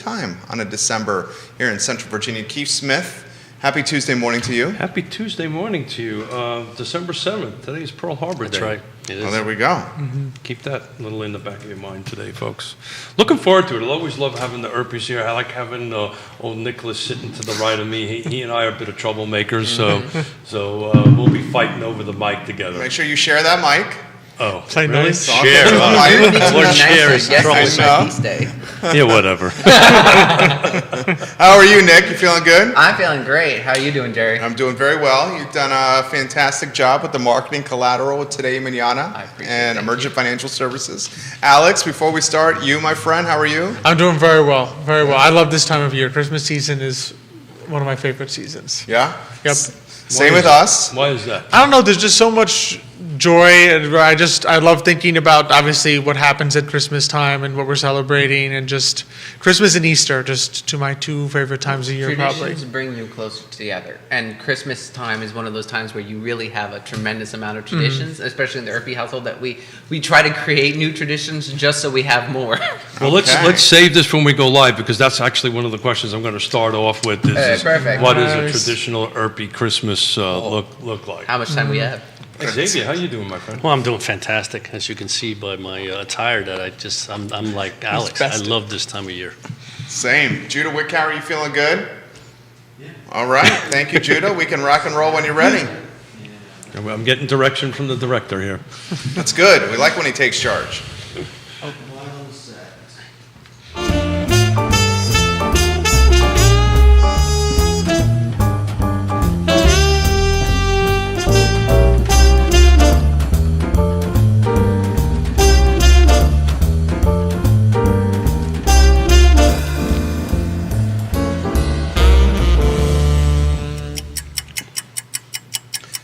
time on a December here in Central Virginia. Keith Smith, happy Tuesday morning to you. Happy Tuesday morning to you. December 7th. Today is Pearl Harbor Day. That's right. It is. Well, there we go. Mm-hmm. Keep that a little in the back of your mind today, folks. Looking forward to it. I'll always love having the Erpies here. I like having old Nicholas sitting to the right of me. He and I are a bit of troublemakers, so we'll be fighting over the mic together. Make sure you share that mic. Oh, Play really? nice. Share. We're sharing. Troublemaker. Yeah, whatever. How are you, Nick? You feeling good? I'm feeling great. How are you doing, Jerry? I'm doing very well. You've done a fantastic job with the marketing collateral with Today Mañana I appreciate and it. Emergent Financial Services. Alex, before we start, you, my friend, how are you? I'm doing very well, very well. I love this time of year. Christmas season is one of my favorite seasons. Yeah? Yep. Same with us. Why is that? I don't know, there's just so much joy, and I love thinking about, obviously, what happens at Christmas time and what we're celebrating, and just Christmas and Easter, just to my two favorite times a year, probably. Traditions bring you closer together, and Christmas time is one of those times where you really have a tremendous amount of traditions, especially in the Erpy household, that we try to create new traditions just so we have more. Well, Okay. let's save this when we go live, because that's actually one of the questions I'm going to start off with. Is Perfect. What does a Nice. traditional Erpy Christmas look like? How much time we have? Xavier, how you doing, my friend? Well, I'm doing fantastic, as you can see by my attire. That I'm like Alex. I love this time of year. Same. Judah Wickower, are you feeling good? Yeah. All right. Thank you, Judah. We can rock and roll when you're ready. I'm getting direction from the director here. That's good. We like when he takes charge.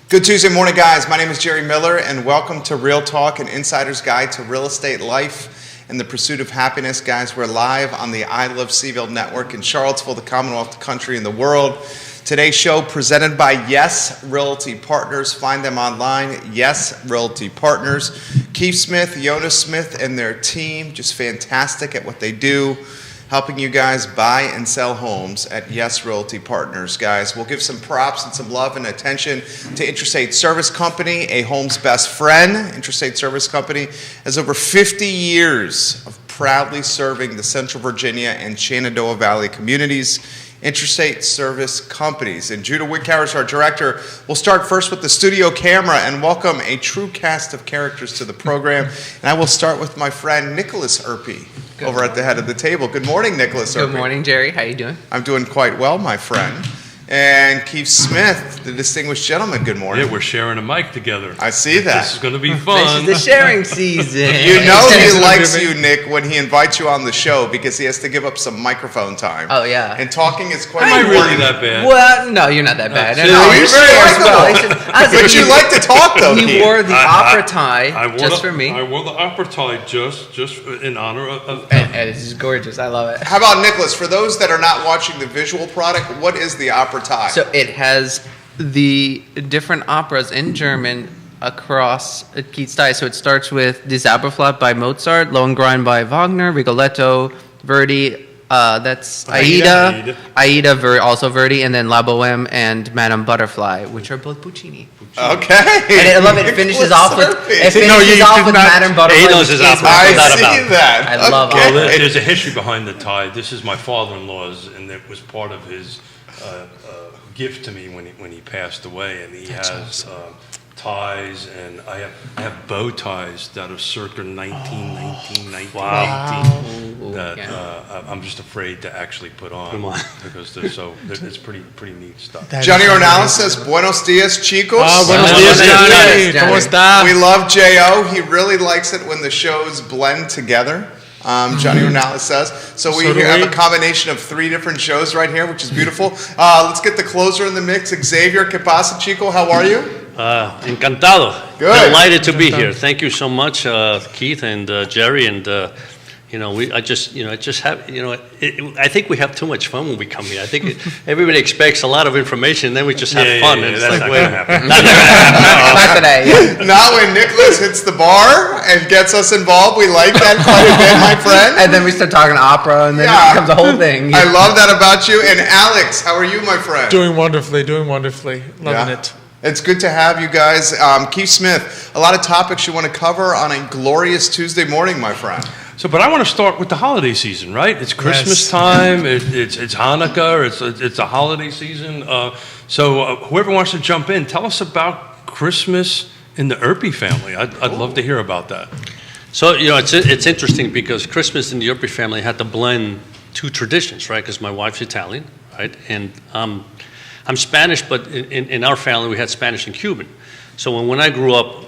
Good Tuesday morning, guys. My name is Jerry Miller, and welcome to Real Talk, an insider's guide to real estate life and the pursuit of happiness. Guys, we're live on the I Love Seaville Network in Charlottesville, the Commonwealth, the country, and the world. Today's show presented by Yes Realty Partners. Find them online, Yes Realty Partners. Keith Smith, Jonas Smith, and their team, just fantastic at what they do, helping you guys buy and sell homes at Yes Realty Partners. Guys, we'll give some props and some love and attention to Interstate Service Company, a home's best friend. Interstate Service Company has over 50 years of proudly serving the Central Virginia and Shenandoah Valley communities. Interstate Service Companies. And Judah Wickower is our director. We'll start first with the studio camera and welcome a true cast of characters to the program. And I will start with my friend Nicholas Erpy over at the head of the table. Good morning, Nicholas Erpy. Good morning, Jerry. How you doing? I'm doing quite well, my friend. And Keith Smith, the distinguished gentleman, good morning. Yeah, we're sharing a mic together. I see that. This is going to be This fun. is the sharing season. You know he likes you, Nick, when he invites you on the show because he has to give up some microphone time. Oh, yeah. And talking is quite Am I important. really that bad? Well, no, you're not that bad. No, No, you're very shares well. likable. But you like to talk, though, He Keith. wore the opera tie I wore just the, for me. I wore the opera tie just in honor of And it's just gorgeous. I love it. How about Nicholas? For those that are not watching the visual product, what is the opera tie? So it has the different operas in German across Keith's tie. So it starts with Die Zauberflöte by Mozart, Lohengrin by Wagner, Rigoletto, Verdi. That's Aida, also Verdi, and then La Boheme and Madame Butterfly, which are both Puccini. Okay. And I love it. It finishes off with Madame Butterfly. He knows his opera. I Without a see doubt. that. I love Okay. Well, there's a history behind the tie. This is my father-in-law's, and it was part of his gift to me when he passed away. And he has ties, and I have bow ties that are circa 1919, 1918. That I'm just afraid to actually put on. Come on. Because it's pretty neat stuff. Johnny Ornella says, Buenos dias, chicos. Buenos dias, Johnny. ¿Cómo está? We love J.O. He really likes it when the shows blend together. Johnny Ornella says. So we So do have we. a combination of 3 different shows right here, which is beautiful. Let's get the closer in the mix. Xavier, ¿qué pasa, chico? How are you? Encantado. Good. Delighted to be here. Thank you so much, Keith and Jerry and I just have, I think we have too much fun when we come here. I think everybody expects a lot of information, and then we just have fun. And it's that's like, not well, gonna happen. Not today. Yeah. Not when Nicholas hits the bar and gets us involved. We like that quite a bit, my friend. And then we start talking opera, and then Yeah. it becomes a whole thing. I love that about you. And Alex, how are you, my friend? Doing wonderfully, loving it. It's good to have you guys. Keith Smith, a lot of topics you want to cover on a glorious Tuesday morning, my friend. But I want to start with the holiday season, right? It's Christmas time. It's Hanukkah. It's a holiday season. So whoever wants to jump in, tell us about Christmas in the Erpe family. I'd love to hear about that. So, it's interesting because Christmas in the Erpe family had to blend two traditions, right? Because my wife's Italian, right? And I'm Spanish, but in our family we had Spanish and Cuban. So when I grew up,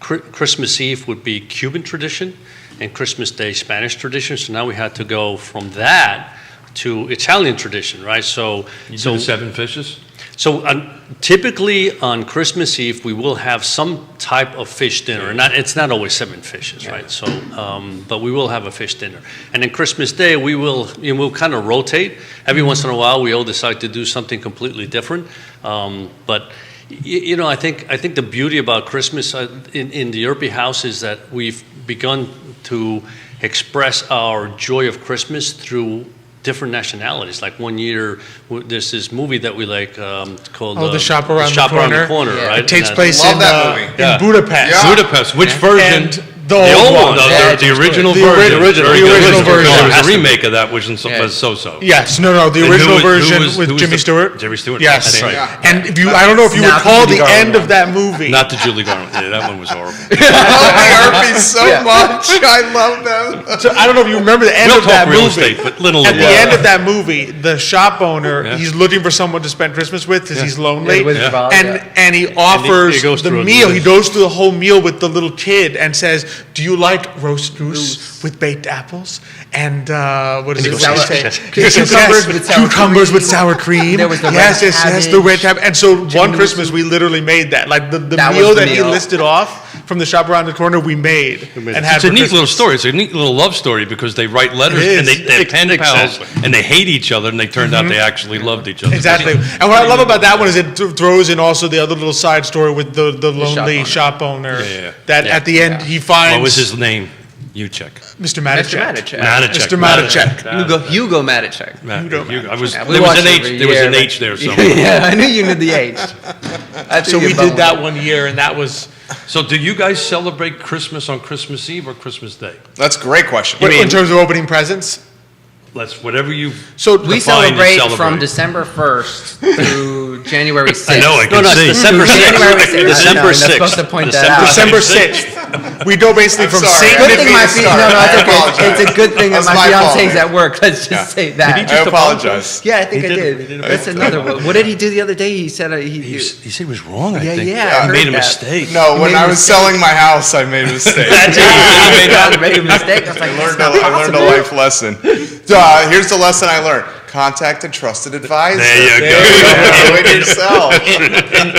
Christmas Eve would be Cuban tradition and Christmas Day Spanish tradition. So now we had to go from that to Italian tradition, right? So You do the 7 fishes? So typically on Christmas Eve, we will have some type of fish dinner. And it's not always 7 fishes, right? So, but we will have a fish dinner. And then Christmas Day, we'll kind of rotate. Every once in a while, we all decide to do something completely different. But I think the beauty about Christmas in the Erpe house is that we've begun to express our joy of Christmas through different nationalities. Like one year, there's this movie that we like called The Shop Around the Corner. Yeah. right? It takes And place Love in, that movie. Yeah. in Budapest. Yeah. Budapest. Which version? And the old one. The original The version. original Very good. version. There was a remake of that, which was so-so. Yes, no, the And original who version was with Jimmy the- Stewart. Jimmy Stewart. Yes, That's right. Yeah. And I don't know if you Not recall the the Judy end Garland of that movie. Not the Julie Garland. Yeah, that one was horrible. I love the Erpe so Yeah. much. I love them. So I don't know if you remember the end We'll of that talk real movie. estate, but little At the end of that movie, the shop owner, Yeah. he's looking for someone to spend Christmas with because he's lonely. Yeah, the Wizard of Oz, And he offers he goes the through meal. this. He goes through the whole meal with the little kid and says, "Do you like roast goose with baked apples?" And what is And it? he goes, What "Yes, he yes, say? Cucumbers with sour Cucumbers cream. with sour cream. There was the yes, red yes, the cabbage. red cabbage. And so one Jimmy Christmas soup. we literally made that. Like the That was meal the that he meal. listed off from the shop around the corner, we made and had It's a for neat little Christmas. story. It's a neat little love story because they write letters It and is. they're pen pals Exactly. and they hate each other and they turned out they actually loved each other. Exactly. And what I love about that one is it throws in also the other little side story with the lonely owner. shop owner. Yeah. That Yeah. at the end he finds What was his name? You check. Mr. Mr. Matichak. Matichak. Mr. Matichak. Hugo Matichak. I was, Yeah, we there was watched an it H. every There was year, an but- H there somewhere. Yeah, I knew you knew the H. So we did that one year, and that was. So, do you guys celebrate Christmas on Christmas Eve or Christmas Day? That's a great question. In terms of opening presents. Let's whatever you. So We Define to celebrate celebrate. from December 1st through January 6th. I know. I can No, see. it's December January 6th. 6th. December I know, I'm supposed 6th. to point that out. December 6th. We go basically I'm from sorry. Saint Good Good thing my Nicholas. no, no, it's I okay. apologize. It's a good thing that That's my my fault, fiance's man. at work. Let's just say that. I apologize. Yeah, I think He I did. did. That's another one. What did he do the other day? He said He said it was wrong. I Yeah, think. yeah, I He made a heard that. mistake. No, You when made a I was mistake. selling my house, I made a mistake. I made a mistake. I was like, I that's learned, not I learned a possible. life lesson. Here's the lesson I learned. Contact a trusted advisor. There you go. Do it yourself.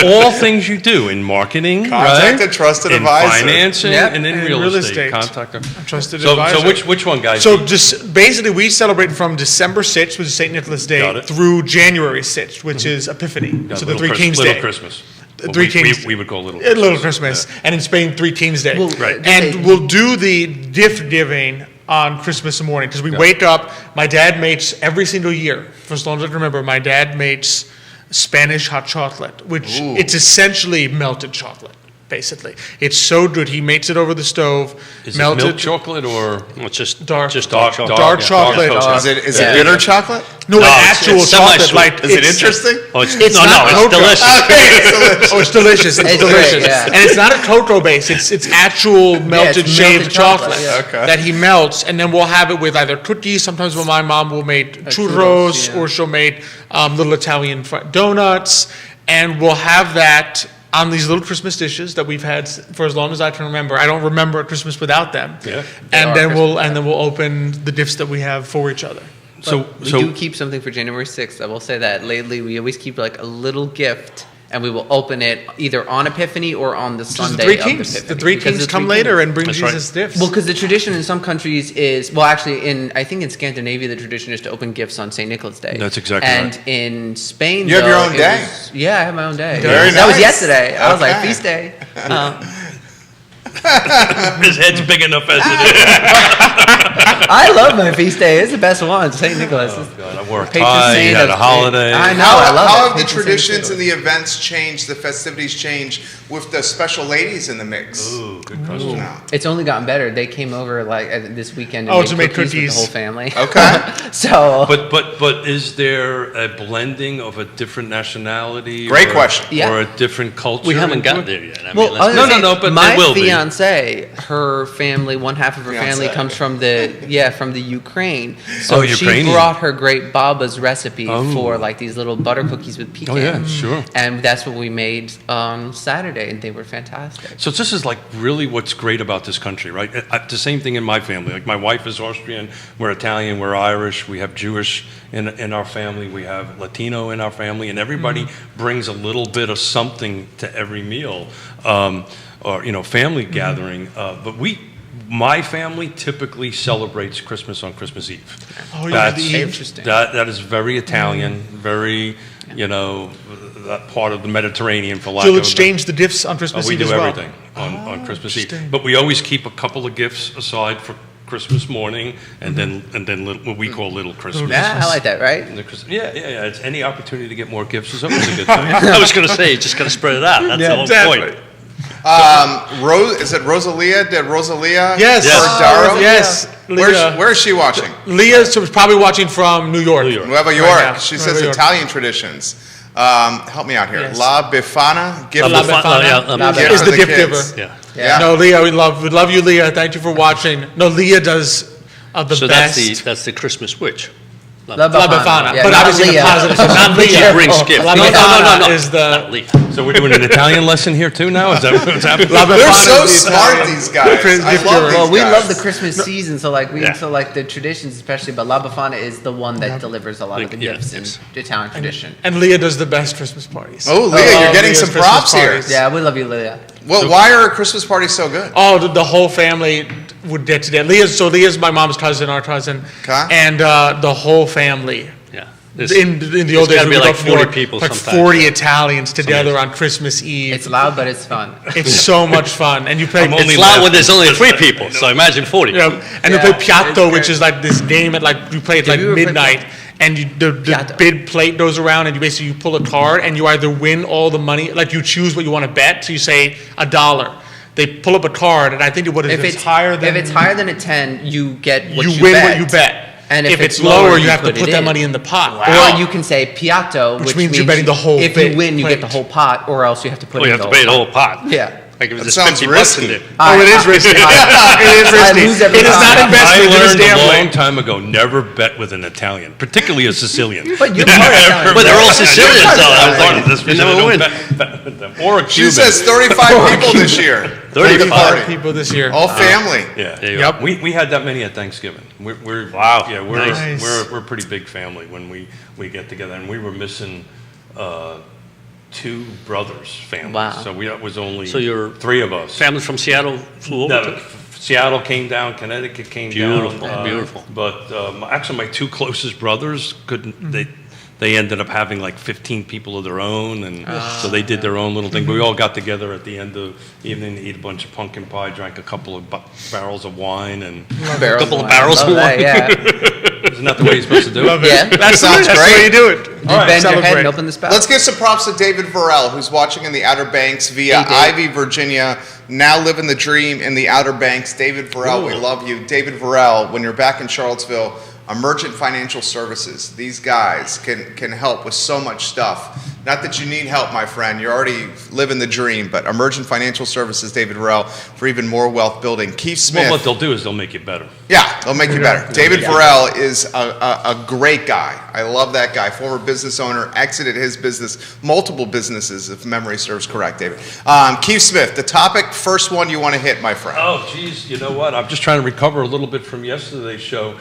In all things you do, in marketing, Contact right? a trusted in advisor. financing, Yep. and in And real real estate. estate. Contact them. trusted So advisor. which one, guys? So just basically, we celebrate from December 6th, which is St. Nicholas Day, Got it. through January 6th, which is Epiphany. Got So the Little Three Christ- Kings Little Day. Christmas. Well, Three we- Kings. We would call Little Little Christmas, and in Spain, Three Kings Day. Well, Right. And we'll do the gift giving on Christmas morning because we wake up. My dad makes every single year, for as long as I can remember, my dad makes Spanish hot chocolate, which it's essentially melted chocolate. Basically, it's so good. He makes it over the stove, Is melted it milk chocolate or Well, it's just Dark- dark chocolate. dark chocolate. Is it bitter chocolate? No, No, it's- actual it's chocolate. semi-sweet. Like Is it it's- interesting? Oh, it's It's no, not no, cocoa. it's delicious. Oh, it's delicious. It's It's delicious. great, yeah. And it's not a cocoa base. It's actual melted it's shaved melted chocolate, chocolate, yeah. Okay. that he melts, and then we'll have it with either cookies. Sometimes when my mom will make churros, churros, yeah. or she'll make little Italian donuts, and we'll have that on these little Christmas dishes that we've had for as long as I can remember. I don't remember a Christmas without them. Yeah. And are then we'll Christmas open the gifts that we have for each other. so We do keep something for January 6th. I will say that lately we always keep like a little gift and we will open it either on Epiphany or on the Just Sunday the three of kings. Epiphany. The three Because kings the come three later kings- and bring That's Jesus gifts. Well, because the tradition in some countries is, well, actually, I think in Scandinavia, the tradition is to open gifts on St. Nicholas Day. That's exactly and right. in Spain, You have your though, own it day? yeah, I have my own day. Very That was nice. yesterday. I was like, Okay. feast day. His head's big enough as it is. I love my feast day. It's the best one, St. Nicholas. Oh, God, I wore a Patron tie, saint had a of- holiday. I know. How, I love how it. have the Patron saint traditions too. and the events changed, the festivities changed with the special ladies in the mix? Ooh, good question. No. It's only gotten better. They came over like this weekend Oh, and to made make cookies with cookies. the whole family. Okay. So But is there a blending of a different nationality? Great or- question. Yeah. Or a different culture? We haven't into gotten it? there yet. I mean, well, I was No, gonna no, say, but my they will be. fiance, her family, one half of her family Fiancé. comes from the Ukraine. So Oh, she Ukrainian. brought her great baba's recipe Oh. for like these little butter cookies with pecan. Oh, yeah, sure. And that's what we made on Saturday, and they were fantastic. So this is like really what's great about this country, right? The same thing in my family. Like my wife is Austrian, we're Italian, we're Irish, we have Jewish in our family, we have Latino in our family, and everybody brings a little bit of something to every meal, or family gathering. But my family typically celebrates Christmas on Christmas Eve. Oh, yeah, the Eve. Interesting. That is very Italian, very that part of the Mediterranean for lack You'll of exchange the gifts on Christmas we Eve do as well. everything on Christmas Eve, interesting. but we always keep a couple of gifts aside for Christmas morning, and then what we call Little Christmas. Yeah, I like that, right? And the yeah. It's any opportunity to get more gifts is always a good thing. I was going to say, you just got to spread it out. That's the whole exactly. point. Is it Rosalia? Did Rosalia? Yes. Cordaro? Yes. Leah. Where is she watching? Leah's probably watching from New York. Nueva York. Right now. She Nueva says York. Italian traditions. Help me out here. Yes. La Befana? Gift La of- Befana. Yeah, gift Is for the the gift kids. giver. yeah. Yeah. No, Leah, we love you, Leah. Thank you for watching. No, Leah does the So best. that's the Christmas witch. La La Befana, Yeah, but not obviously Leah. the positive. So not She Leah. brings gifts. La No, Befana no. is the Not Leah. So we're doing an Italian lesson here too now. Is that what's happening? La They're Befana so is the smart, Italian these guys. gift I giver. love these Well, we guys. love the Christmas season, so like Yeah. the traditions especially, but La Befana is the one that delivers a lot of the Yeah, gifts yes. in Italian tradition. And Leah does the best Christmas parties. Oh, Leah, you're getting Leah's some Christmas props here. parties. Yeah, we love you, Leah. Well, why are Christmas parties so good? Oh, the whole family would get together. Leah's my mom's cousin, our cousin, Okay. and the whole family. Yeah. In the old days, gotta we be would like go 40 for people like sometimes. 40 Italians together on Christmas Eve. It's loud, but it's fun. It's so much fun, and you play. I'm only It's loud laughing. when there's only 3 people, so imagine 40. Yeah, and Yeah, you play Piatto, it's which great. is like this game at like you play at Have like you ever played midnight, and the Piatto? bid plate goes around, and you pull a card, and you either win all the money, like you choose what you want to bet. So you say $1. They pull up a card, and I think If it's higher than a 10, you get what you you win bet. what you bet. And if it's lower, you have to put it that in. money in the pot. Or you can say Piatto, Which means you're betting the whole If bit you win, you get the plate. whole pot, or else you have to put Oh, in you have the to pay the whole whole pot. Yeah. Like if That there's sounds 50 bucks in risky. there. Oh, it is risky. It is risky. lose every It is time. not I investment. It is learned a gambling. long time ago, never bet with an Italian, particularly a Sicilian. But you're part Italian. But they're all Sicilians, I though. learned this You because I never don't win. bet with them. Or a She Cuban. says 35 people this year. 35 party. people this year. All family. Yeah. There you Yep. go. We had that many at Thanksgiving. We're Wow. Yeah, Nice. we're a pretty big family when we get together, and we were missing 2 brothers' families. Wow. So it was only So your 3 of us. Family from Seattle flew over. No, Seattle came down, Connecticut came Beautiful, down. beautiful. But actually, my 2 closest brothers couldn't. They ended up having like 15 people of their own, and so they did their own little thing. But we all got together at the end of the evening to eat a bunch of pumpkin pie, drank a couple of barrels of wine, and Barrels couple of wine. barrels Love of that, wine. Yeah. isn't that the way you're supposed to do it? Yeah. That's Sounds that's the great. way you do it. You bend your head Celebrate. and open the spout. Let's give some props to David Varell, who's watching in the Outer Banks via Hey, Dave. Ivy, Virginia. Now living the dream in the Outer Banks. David Varell, we love you. David Varell, when you're back in Charlottesville, Emergent Financial Services. These guys can help with so much stuff. Not that you need help, my friend. You're already living the dream. But Emergent Financial Services, David Varell, for even more wealth building. Keith Smith. Well, what they'll do is they'll make you better. Yeah, they'll make you better. David Varell is a great guy. I love that guy. Former business owner, exited his business, multiple businesses, if memory serves correct, David. Keith Smith, the topic, first one you want to hit, my friend. Oh, geez, you know what? I'm just trying to recover a little bit from yesterday's show.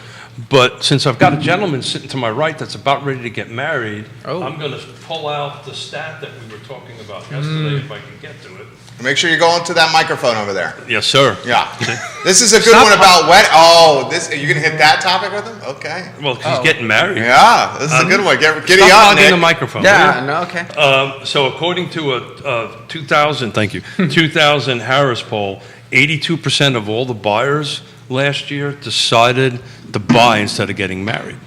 But since I've got a gentleman sitting to my right that's about ready to get married, Oh. I'm going to pull out the stat that we were talking about yesterday, if I can get to it. Make sure you go into that microphone over there. Yes, sir. Yeah. This is a good one about are you going to hit that topic with him? Okay. Well, he's getting married. Yeah, this is a good one. Giddy Stop up, hogging the Nick. microphone. Yeah, will you? no, okay. So according to a 2000 Harris poll, 82% of all the buyers last year decided to buy instead of getting married.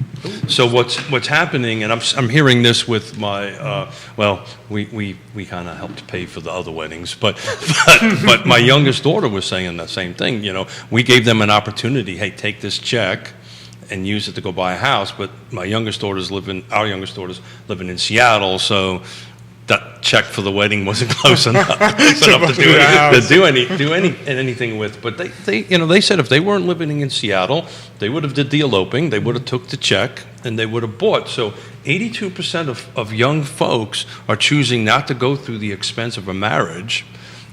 So what's happening, and I'm hearing this with my we kind of helped pay for the other weddings, but my youngest daughter was saying the same thing. You know, we gave them an opportunity. Hey, take this check and use it to go buy a house. But our youngest daughter's living in Seattle, so that check for the wedding wasn't close enough, to do anything with. But they said if they weren't living in Seattle, they would have did the eloping, they would have took the check, and they would have bought. So 82% of young folks are choosing not to go through the expense of a marriage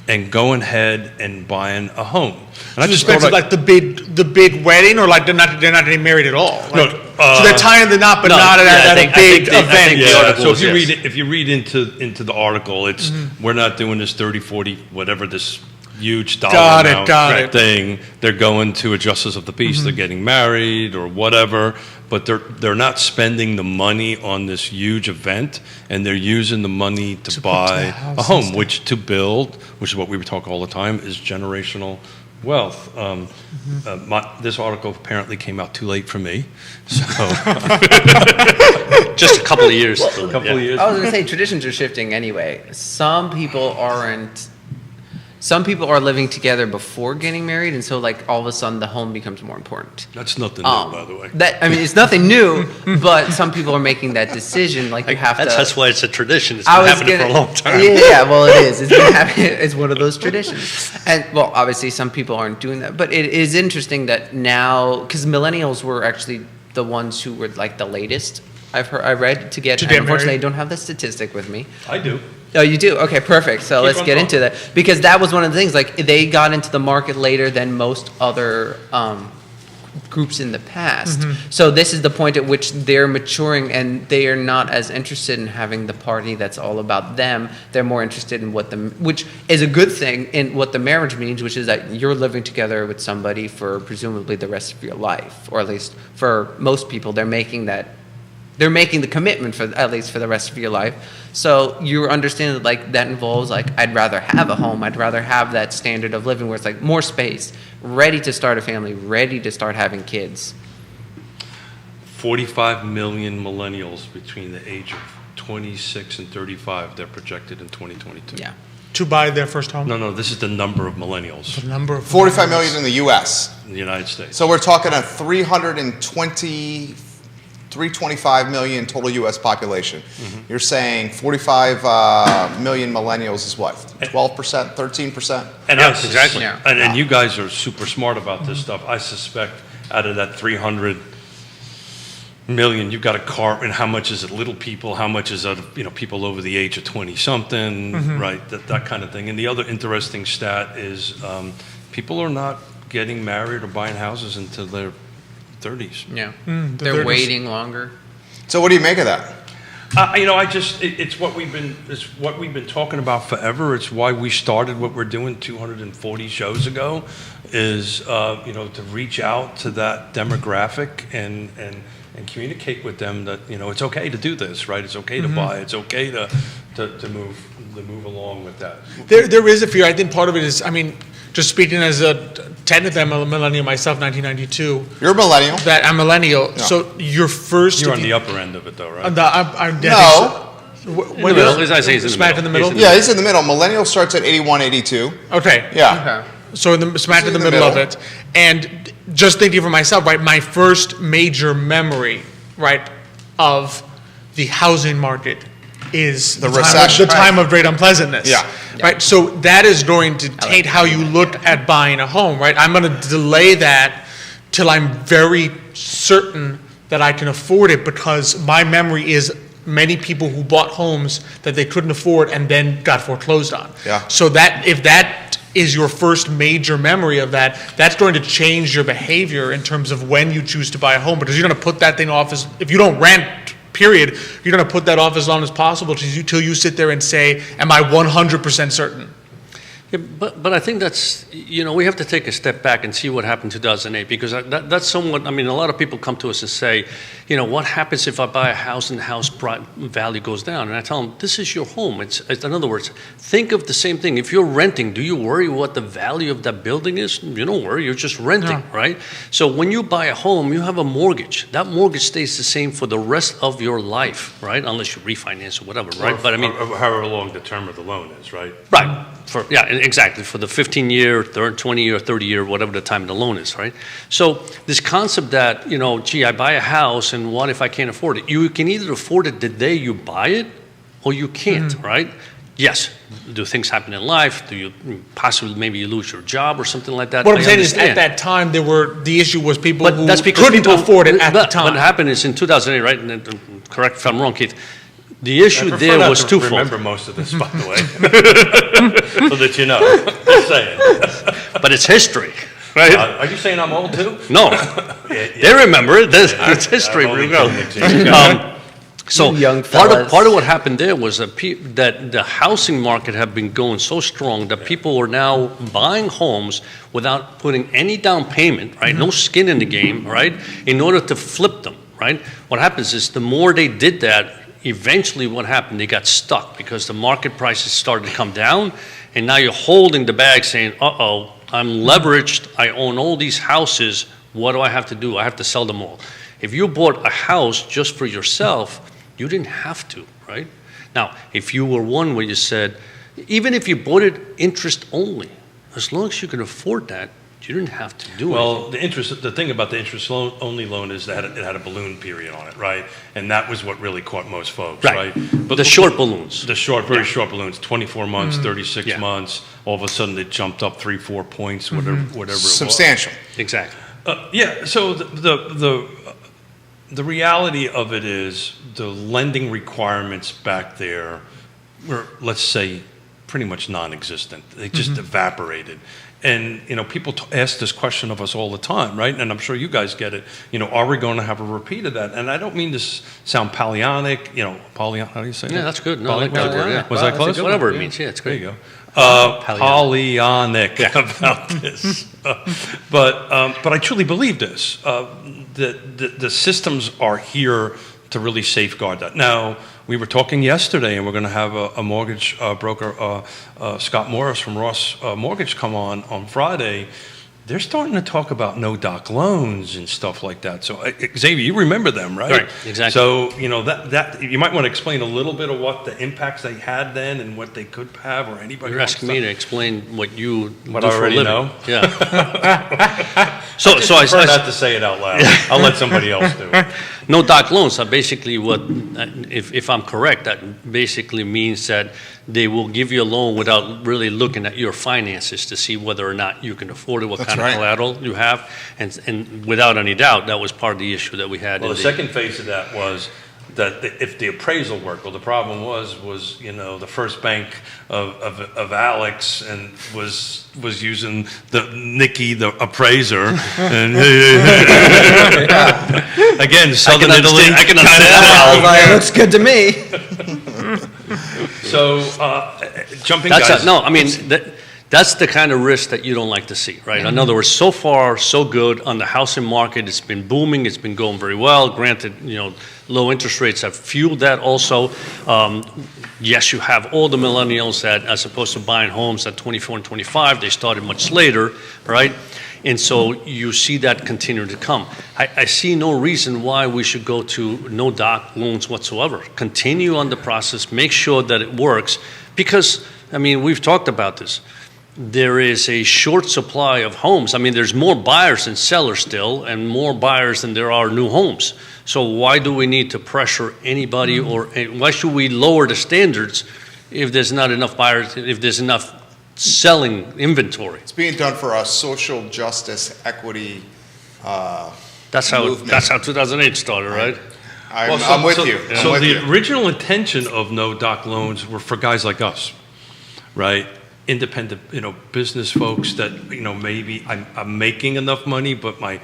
and going ahead and buying a home. And I just thought like the big wedding, or like they're not getting married at all. Like, so they're tying the knot, but not at a big event. Yeah. So if you read into the article, it's we're not doing this 30, 40, whatever this huge dollar amount thing. They're going to a justice of the peace. They're getting married or whatever, but they're not spending the money on this huge event, and they're using the money to buy a home, which is what we talk all the time, is generational wealth. This article apparently came out too late for me, so Just a couple of years. I was going to say traditions are shifting anyway. Some people are living together before getting married, and so like all of a sudden the home becomes more important. That's nothing new, by the way. It's nothing new, but some people are making that decision. Like you have to. That's why it's a tradition. It's been happening for a long time. Yeah, well, it is. It's been happening. It's one of those traditions. And well, obviously, some people aren't doing that, but it is interesting that now, because millennials were actually the ones ww were like the latest. I read to get. Unfortunately, married. I don't have the statistic with me. I do. Oh, you do? Okay, perfect. So let's get into that. Because that was one of the things, like, they got into the market later than most other groups in the past. So this is the point at which they're maturing, and they are not as interested in having the party that's all about them. They're more interested in which is a good thing, in what the marriage means, which is that you're living together with somebody for presumably the rest of your life, or at least for most people, they're making the commitment for at least for the rest of your life. So you understand that like that involves like I'd rather have a home. I'd rather have that standard of living where it's like more space, ready to start a family, ready to start having kids. 45 million millennials between the age of 26 and 35. They're projected in 2022. Yeah. To buy their first home. No, this is the number of millennials The number of 45 million in the U.S. in the United States. So we're talking a 325 million total U.S. population. You're saying 45 million millennials is what? 12%, 13%? And Yeah, exactly. Yeah. And you guys are super smart about this stuff. I suspect out of that 300 million, you've got a car, and how much is it little people? How much is it, people over the age of 20-something, right? That kind of thing. And the other interesting stat is people are not getting married or buying houses until they're 30s. Yeah. they're They're waiting longer. So what do you make of that? It's what we've been talking about forever. It's why we started what we're doing 240 shows ago, is to reach out to that demographic and communicate with them that it's okay to do this, right? It's okay to buy. It's okay to move along with that. There is a fear. I think part of it is, just speaking as a technically I'm a millennial myself, 1992. You're a millennial. That I'm millennial. Yeah. So you're On the upper end of it, though, right? No. What I say he's in the smack middle. in the middle? Yeah, he's in the middle. Millennial starts at 81, 82. Okay. Yeah. Okay. So smack in the middle of it. And just thinking for myself, right, my first major memory, right, of the housing market is The recession. the time of great unpleasantness. Yeah. Right. So that is going to taint how you look at buying a home, right? I'm going to delay that till I'm very certain that I can afford it, because my memory is many people who bought homes that they couldn't afford and then got foreclosed on. Yeah. So that if that is your first major memory of that, that's going to change your behavior in terms of when you choose to buy a home, because you're going to put that thing off as, if you don't rent, period, you're going to put that off as long as possible till you sit there and say, am I 100% certain? Yeah, but I think that's, we have to take a step back and see what happened in 2008, because that's somewhat, a lot of people come to us and say, what happens if I buy a house and the house value goes down? And I tell them, this is your home. It's in other words, think of the same thing. If you're renting, do you worry what the value of that building is? You don't worry, you're just renting, right? So when you buy a home, you have a mortgage. That mortgage stays the same for the rest of your life, right? Unless you refinance or whatever, right? But however long the term of the loan is, right? Right. Exactly, for the 15-year, 20-year, 30-year, whatever the time of the loan is, right? So this concept that, I buy a house, and what if I can't afford it? You can either afford it the day you buy it, or you can't, right? Yes, do things happen in life? Do you possibly, maybe you lose your job or something like that? What I'm saying is, at that time, the issue was people but who that's because couldn't afford it at the time. What happened is in 2008, right, and correct if I'm wrong, Keith, the issue there was twofold. I remember most of this, by the way, so that you know. Just saying. But it's history, right? Are you saying I'm old too? No. They remember it. It's history. I'm only We go. You young part of fellas. what happened there was that the housing market had been going so strong that people were now buying homes without putting any down payment, right? No skin in the game, right? In order to flip them, right? What happens is the more they did that, eventually what happened, they got stuck because the market prices started to come down, and now you're holding the bag saying, uh-oh, I'm leveraged, I own all these houses, what do I have to do? I have to sell them all. If you bought a house just for yourself, you didn't have to, right? Now, if you were one where you said, even if you bought it interest only, as long as you could afford that, you didn't have to do it. Well, the thing about the interest-only loan is that it had a balloon period on it, right? And that was what really caught most folks, right? But the short balloons. The very short balloons, 24 months, 36 months, all of a sudden it jumped up 3-4 points, whatever it was. Substantial. Exactly. So the reality of it is the lending requirements back there were, let's say, pretty much non-existent. They just evaporated. And, people ask this question of us all the time, right? And I'm sure you guys get it. Are we going to have a repeat of that? And I don't mean to sound Pollyannic, how do you say that? Yeah, that's good. No, I like that word, yeah. Was that close? Whatever it means, yeah, it's great. There you go. Pollyannic about this. But I truly believe this. The systems are here to really safeguard that. Now, we were talking yesterday, and we're going to have a mortgage broker, Scott Morris from Ross Mortgage, come on Friday. They're starting to talk about no-doc loans and stuff like that. So, Xavier, you remember them, right? Right, exactly. So, that you might want to explain a little bit of what the impacts they had then and what they could have, or anybody. You're asking me to explain what you what do I for a already living. know. Yeah. so I prefer not to say it out loud. I'll let somebody else do it. No doc loans are basically what, if I'm correct, that basically means that they will give you a loan without really looking at your finances to see whether or not you can afford it, what kind of collateral you have, and without any doubt, that was part of the issue that we had. Well, the second phase of that was that if the appraisal worked, well, the problem was the First Bank of Alex and was using Nikki, the appraiser, and again, Southern Italy. I can understand that. It looks good to me. So jumping. That's the kind of risk that you don't like to see, right? In other words, so far, so good on the housing market. It's been booming. It's been going very well. Granted, low interest rates have fueled that also. Yes, you have all the millennials that, as opposed to buying homes at 24 and 25, they started much later, right? And so you see that continue to come. I see no reason why we should go to no doc loans whatsoever. Continue on the process. Make sure that it works. Because, we've talked about this. There is a short supply of homes. There's more buyers than sellers still, and more buyers than there are new homes. So why do we need to pressure anybody, or why should we lower the standards if there's not enough buyers, if there's enough selling inventory? It's being done for a social justice equity That's how movement. That's how 2008 started, right? I'm with you. So the original intention of no doc loans were for guys like us, right? independent, business folks that, maybe I'm making enough money, but my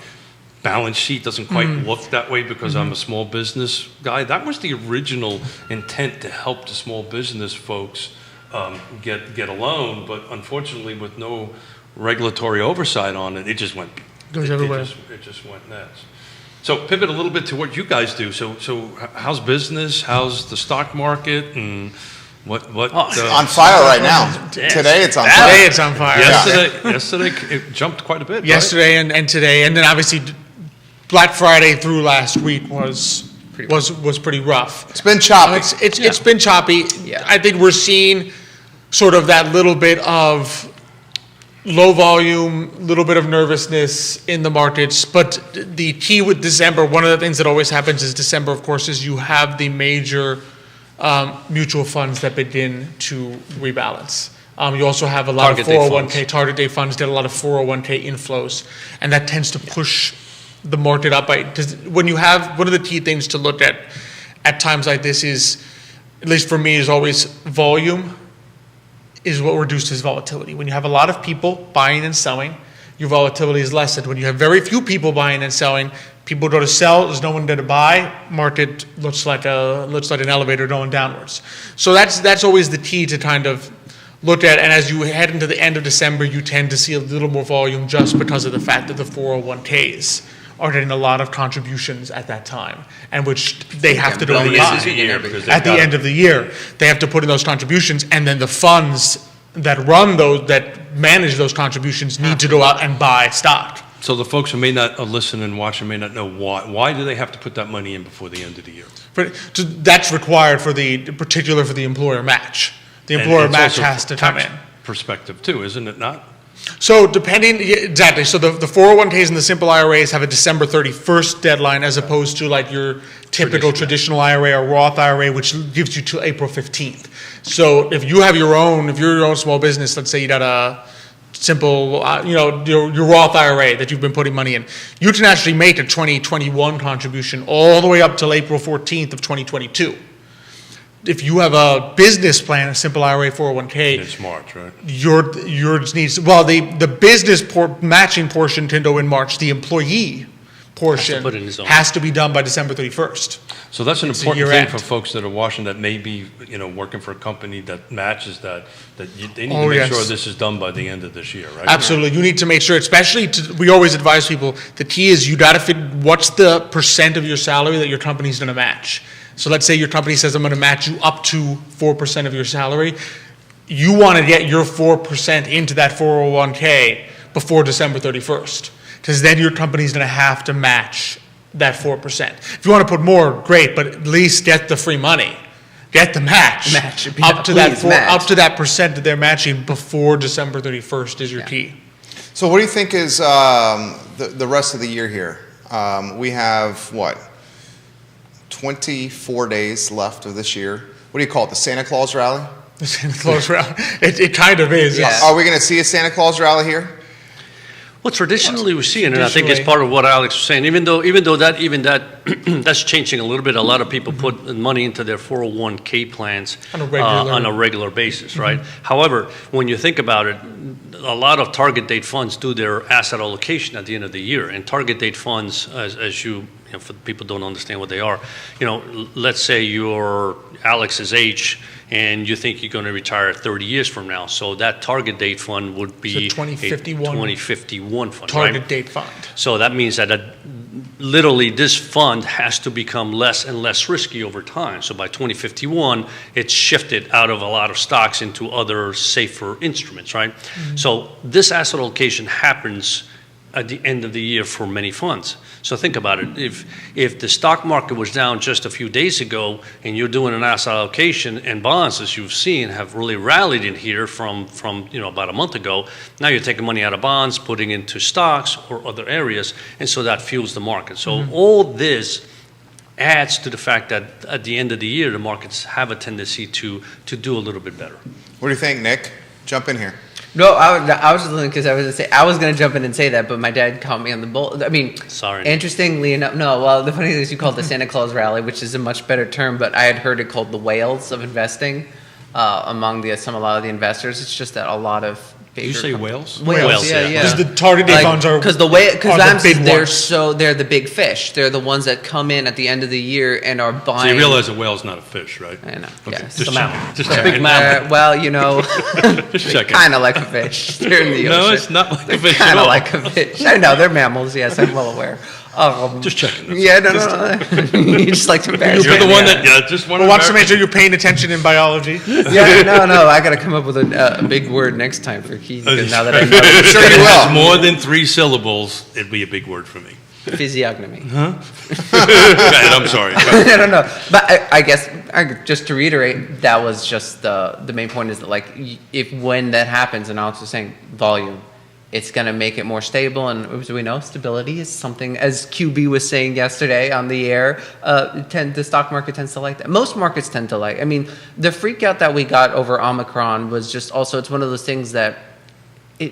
balance sheet doesn't quite look that way because I'm a small business guy. That was the original intent, to help the small business folks get a loan, but unfortunately with no regulatory oversight on it, it just went Goes everywhere. It just went nuts. So pivot a little bit to what you guys do. So how's business? How's the stock market? And what? On fire right now. Yes. Today it's on Today fire. it's on fire. Yesterday it jumped quite a bit. Yesterday and today, and then obviously Black Friday through last week was pretty rough. It's been choppy. It's been choppy. Yeah. I think we're seeing sort of that little bit of low volume, little bit of nervousness in the markets. But the key with December, one of the things that always happens is December, of course, is you have the major mutual funds that begin to rebalance. You also have a lot Target of date 401k, funds. target date funds did a lot of 401k inflows, and that tends to push the market up. When you have, one of the key things to look at times like this is, at least for me, is always volume is what reduces volatility. When you have a lot of people buying and selling, your volatility is lessened. When you have very few people buying and selling, people go to sell, there's no one there to buy, market looks like an elevator going downwards. So that's always the key to kind of look at. And as you head into the end of December, you tend to see a little more volume just because of the fact that the 401ks are getting a lot of contributions at that time, and which they have to do bonuses at and everything. the end of the year. They have to put in those contributions, and then the funds that run those, that manage those contributions, need to go out and buy stock. So the folks who may not listen and watch and may not know why do they have to put that money in before the end of the year? That's required particular for the employer match. The And employer it's match also has to come tax in. perspective too, isn't it not? So exactly. So the 401ks and the simple IRAs have a December 31st deadline, as opposed to like your typical traditional IRA or Roth IRA, which gives you till April 15th. So if you're your own small business, let's say you got a simple, your Roth IRA that you've been putting money in, you can actually make a 2021 contribution all the way up till April 14th of 2022. If you have a business plan, a simple IRA 401k, It's March, right? yours needs, well, the business matching portion can go in March. The employee portion put in his own. has to be done by December 31st. So that's an It's a important year thing end. for folks that are watching that may be, working for a company that matches that they need Oh, to make yes. sure this is done by the end of this year, right? Absolutely. You need to make sure, we always advise people, the key is you got to fit, what's the percent of your salary that your company's going to match? So let's say your company says, I'm going to match you up to 4% of your salary. You want to get your 4% into that 401k before December 31st, because then your company's going to have to match that 4%. If you want to put more, great, but at least get the free money. Get the match. Match. Up to Please match. up to that percent that they're matching before December 31st is your key. So what do you think is the rest of the year here? We have, 24 days left of this year. What do you call it, the Santa Claus rally? The Santa Claus rally. It kind of is. Yeah. Are we going to see a Santa Claus rally here? Well, traditionally we see it, and I think it's Traditionally. part of what Alex was saying. Even though that that's changing a little bit. A lot of people put money into their 401k plans On a regular- basis, right? However, when you think about it, a lot of target date funds do their asset allocation at the end of the year, and target date funds, as you know, for people who don't understand what they are, let's say you're Alex's age and you think you're going to retire 30 years from now. So that target date fund would be It's a 2051 2051 fund, Target right? date fund. So that means that literally this fund has to become less and less risky over time. So by 2051, it's shifted out of a lot of stocks into other safer instruments, right? So this asset allocation happens at the end of the year for many funds. So think about it. If the stock market was down just a few days ago and you're doing an asset allocation, and bonds, as you've seen, have really rallied in here from about a month ago, now you're taking money out of bonds, putting into stocks or other areas, and so that fuels the market. So all this adds to the fact that at the end of the year, the markets have a tendency to do a little bit better. What do you think, Nick? Jump in here. No, I was just looking because I was going to jump in and say that, but my dad caught me on the bull. I mean, Sorry. Interestingly enough, no. Well, the funny thing is you called it the Santa Claus rally, which is a much better term, but I had heard it called the whales of investing. among a lot of the investors. It's just that a lot of Did you say whales? Whales, yeah. yeah. Because the target date funds are because are the big ones. they're the big fish. They're the ones that come in at the end of the year and are buying. So you realize a whale's not a fish, right? I know. Okay, Yes. just mammal. checking. Just It's a checking. big mammal. Well, you know, Just checking. kind of like a fish. They're in the ocean. No, it's not like a fish at Kind of all. like a fish. I know they're mammals. Yes, I'm well aware. Just checking. that's Yeah, no. You just like to embarrass You're the me. one that just wanted Well, watch to make sure you're paying attention in biology. Yeah, no. I got to come up with a big word next time for Keith. Because now that I know I'm sure you will. More than 3 syllables, it'd be a big word for me. physiognomy. Go ahead, I'm sorry. I don't know, but I guess just to reiterate, that was just the main point is that like if when that happens, and I was just saying volume, it's going to make it more stable, and as we know, stability is something, as QB was saying yesterday on the air, the stock market tends to like that. Most markets tend to like. I mean, the freak out that we got over Omicron was just also, it's one of those things that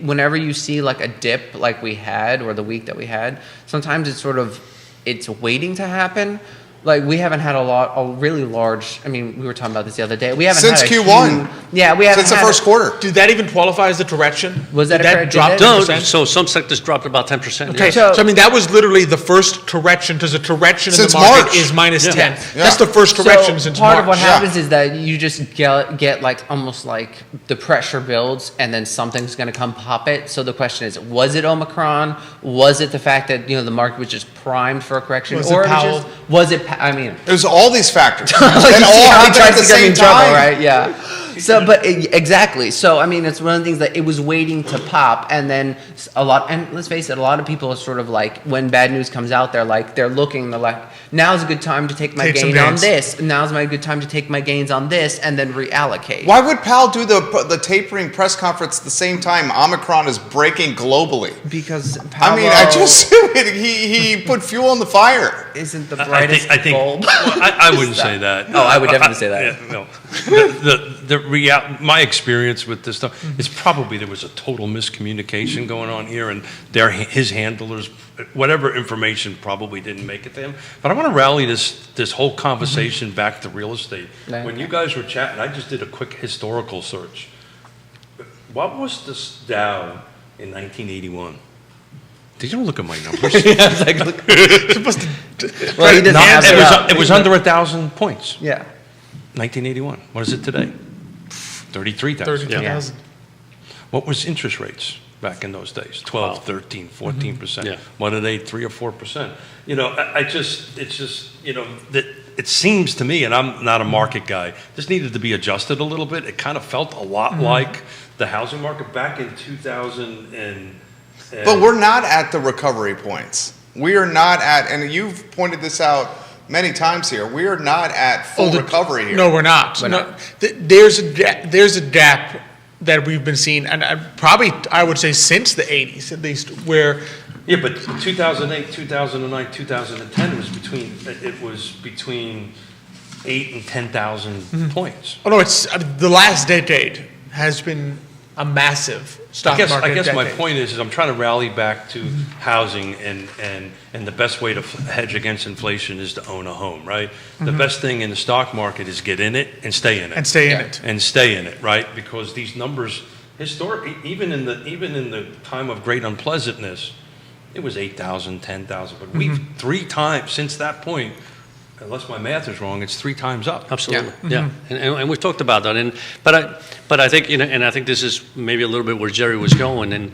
whenever you see like a dip like we had, or the week that we had, sometimes it's waiting to happen. Like we haven't had a really large. I mean, we were talking about this the other day. We haven't Since had Q1. we haven't Since the had first quarter. Did that even qualify as the correction? Was that Did a that correct- drop did it? 10%? No, so some sectors dropped about 10%. Okay, yeah. so I mean that was literally the first correction, because the correction in Since the market March. is minus Yeah. 10. Yeah. That's the first correction So since part March. of what Yeah. happens is that you just get like almost like the pressure builds, and then something's going to come pop it. So the question is, was it Omicron? Was it the fact that the market was just primed for a correction, Was it or Powell? I mean. It was all these factors. You and see all how he happened tries at the to get me same in trouble, time. right? Yeah. So, but exactly. So, I mean, it's one of the things that it was waiting to pop, and then and let's face it, a lot of people are sort of like, when bad news comes out, they're looking, they're like, now's a good time to take my Take some gain on gains. this. Now's my good time to take my gains on this, and then reallocate. Why would Powell do the tapering press conference at the same time Omicron is breaking globally? Because I mean, he put fuel on the fire. isn't the I brightest think bulb. well, I wouldn't say that. Oh, I would definitely say that. Yeah, no. My experience with this stuff is probably there was a total miscommunication going on here, and his handlers, whatever information, probably didn't make it to him. But I want to rally this whole conversation back to real estate. Right. When you guys were chatting, I just did a quick historical search. What was this Dow in 1981? Did you look at my numbers? Well, he doesn't have it up. It was under 1,000 points. Yeah. 1981. What is it today? 33,000. 32,000. What was interest rates back in those days? 12, 13, 14%. Yeah. What are they? 3 or 4%. It's just, that it seems to me, and I'm not a market guy, this needed to be adjusted a little bit. It kind of felt a lot like the housing market back in 2000 and But we're not at the recovery points. We are not at, and you've pointed this out many times here, we are not at full recovery here. No, we're not. There's a gap that we've been seeing, and I would say since the 80s at least, where yeah, but 2008, 2009, 2010 it was between 8 and 10,000 points. oh no, it's the last decade has been a massive stock market. I guess my decade. point is I'm trying to rally back to housing, and the best way to hedge against inflation is to own a home, right? The best thing in the stock market is get in it and stay in it. And stay in it. And stay in it, right? Because these numbers, historically, even in the time of great unpleasantness, it was 8,000, 10,000. But we've 3 times since that point, unless my math is wrong, it's 3 times up. Absolutely, yeah. And we've talked about that. But I think, and I think this is maybe a little bit where Jerry was going. And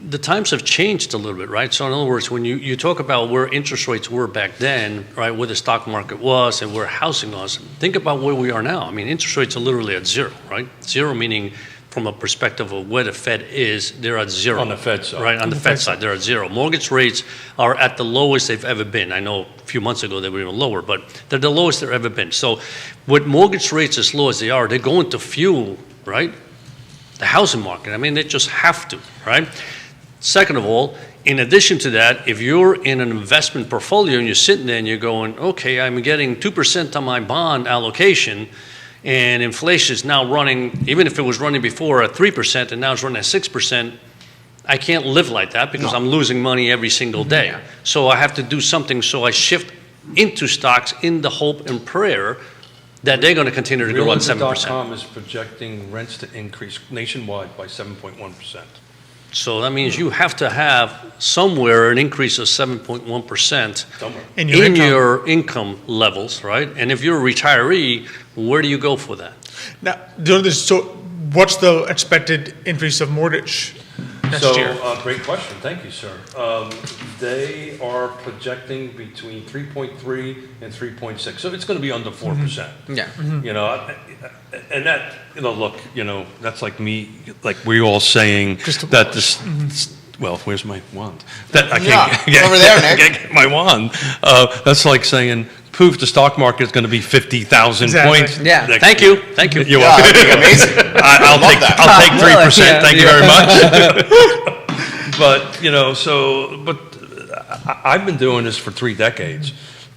the times have changed a little bit, right? So in other words, when you talk about where interest rates were back then, right, where the stock market was and where housing was, think about where we are now. I mean, interest rates are literally at 0, right? 0 meaning, from a perspective of where the Fed is, they're at 0. On the Fed side. Right, on the Fed side, they're at 0. Mortgage rates are at the lowest they've ever been. I know a few months ago they were even lower, but they're the lowest they've ever been. So with mortgage rates as low as they are, they're going to fuel, right, the housing market. I mean, they just have to, right? Second of all, in addition to that, if you're in an investment portfolio and you're sitting there and you're going, okay, I'm getting 2% on my bond allocation, and inflation is now running, even if it was running before at 3% and now it's running at 6%, I can't live like that because I'm losing money every single day. So I have to do something. So I shift into stocks in the hope and prayer that they're going to continue to grow at 7%. Realtor.com is projecting rents to increase nationwide by 7.1%. So that means you have to have somewhere an increase of 7.1% Somewhere. In in your income. your income levels, right? And if you're a retiree, where do you go for that? Now, so what's the expected increase of mortgage next year? Great question. Thank you, sir. They are projecting between 3.3 and 3.6. So it's going to be under 4%. Yeah. You know, and that, you know, look, you know, that's like me, like we're all saying that this, well, where's my wand? That I can't Yeah, over there, Nick. can't get my wand. That's like saying, poof, the stock market is going to be 50,000 Exactly. points. Yeah. Like, Thank you. You're Yeah, welcome. that'd be amazing. I'll love take that. I'll take 3%. Yeah, Thank you yeah. very much. But you know, I've been doing this for 3 decades.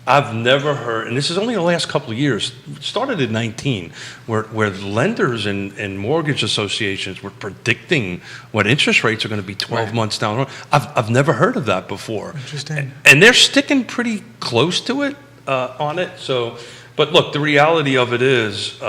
I've never heard, and this is only the last couple of years. It started in 19, where lenders and mortgage associations were predicting what interest rates are going to be 12 months down the road. I've never heard of that before. Interesting. And they're sticking pretty close to it on it. So, but look, the reality of it is,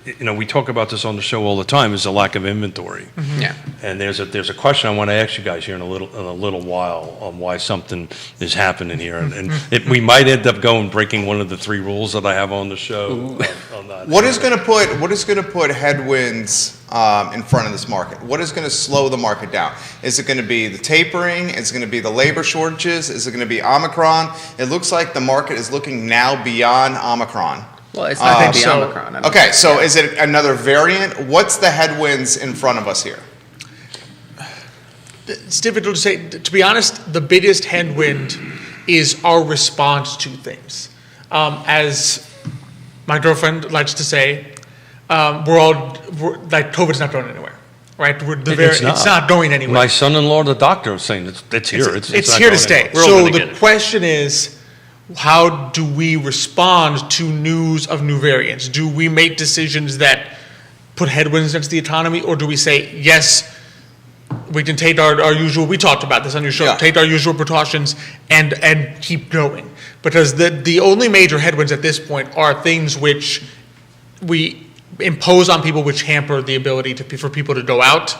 you know, we talk about this on the show all the time, is a lack of inventory. Yeah. And there's a question I want to ask you guys here in a little while on why something is happening here, and we might end up breaking one of the 3 rules that I have on the show. On that. What is going to put headwinds in front of this market? What is going to slow the market down? Is it going to be the tapering? Is it going to be the labor shortages? Is it going to be Omicron? It looks like the market is looking now beyond Omicron. Well, it's not going to be So- Omicron. I don't Okay, think. so Yeah. is it another variant? What's the headwinds in front of us here? It's difficult to say. To be honest, the biggest headwind is our response to things. As my girlfriend likes to say, like COVID's not going anywhere, right? It's not going anywhere. My son-in-law, the doctor, was saying it's here. It's It's not here to going stay. anywhere. We're all So gonna the get it. question is, how do we respond to news of new variants? Do we make decisions that put headwinds against the economy, or do we say, yes, we can take our usual, we talked about this on your show, Yeah. take our usual precautions and keep going? Because the only major headwinds at this point are things which we impose on people, which hamper the ability for people to go out,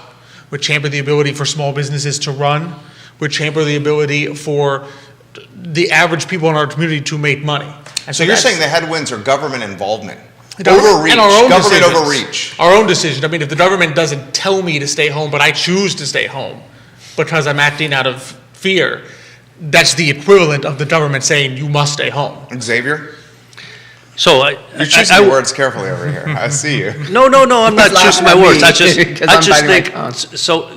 which hamper the ability for small businesses to run, which hamper the ability for the average people in our community to make money. And So you're that's- saying the headwinds are government involvement, and our- overreach, and our own government decisions. overreach. Our own decision. I mean, if the government doesn't tell me to stay home, but I choose to stay home because I'm acting out of fear, that's the equivalent of the government saying you must stay home. Xavier, So you're choosing your words carefully over here. I see you. No, I'm not He's choosing my laughing at words. me I just, 'cause I I'm just biting my think, tongue. so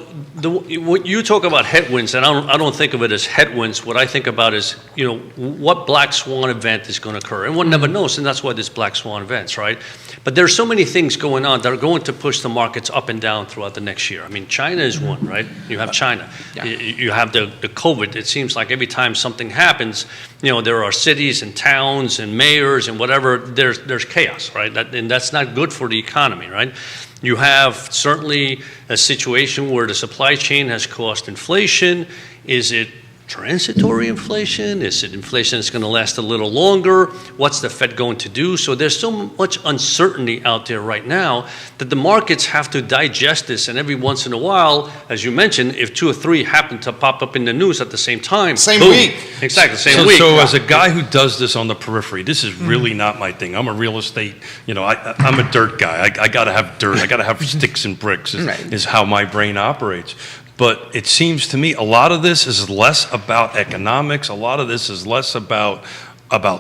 when you talk about headwinds, and I don't think of it as headwinds, what I think about is, you know, what black swan event is going to occur. And one never knows, and that's why there's black swan events, right? But there's so many things going on that are going to push the markets up and down throughout the next year. I mean, China is one, right? You have China. Yeah. You have the COVID. It seems like every time something happens, you know, there are cities and towns and mayors and whatever, there's chaos, right? And that's not good for the economy, right? You have certainly a situation where the supply chain has caused inflation. Is it transitory inflation? Is it inflation that's going to last a little longer? What's the Fed going to do? So there's so much uncertainty out there right now that the markets have to digest this. And every once in a while, as you mentioned, if 2 or 3 happen to pop up in the news at the same time. Same boom. week. Exactly, same So, week. so as a guy who does this on the periphery, this is really not my thing. I'm a real estate, you know, I'm a dirt guy. I got to have dirt. I got to have sticks and bricks Right. is how my brain operates. But it seems to me a lot of this is less about economics. A lot of this is less about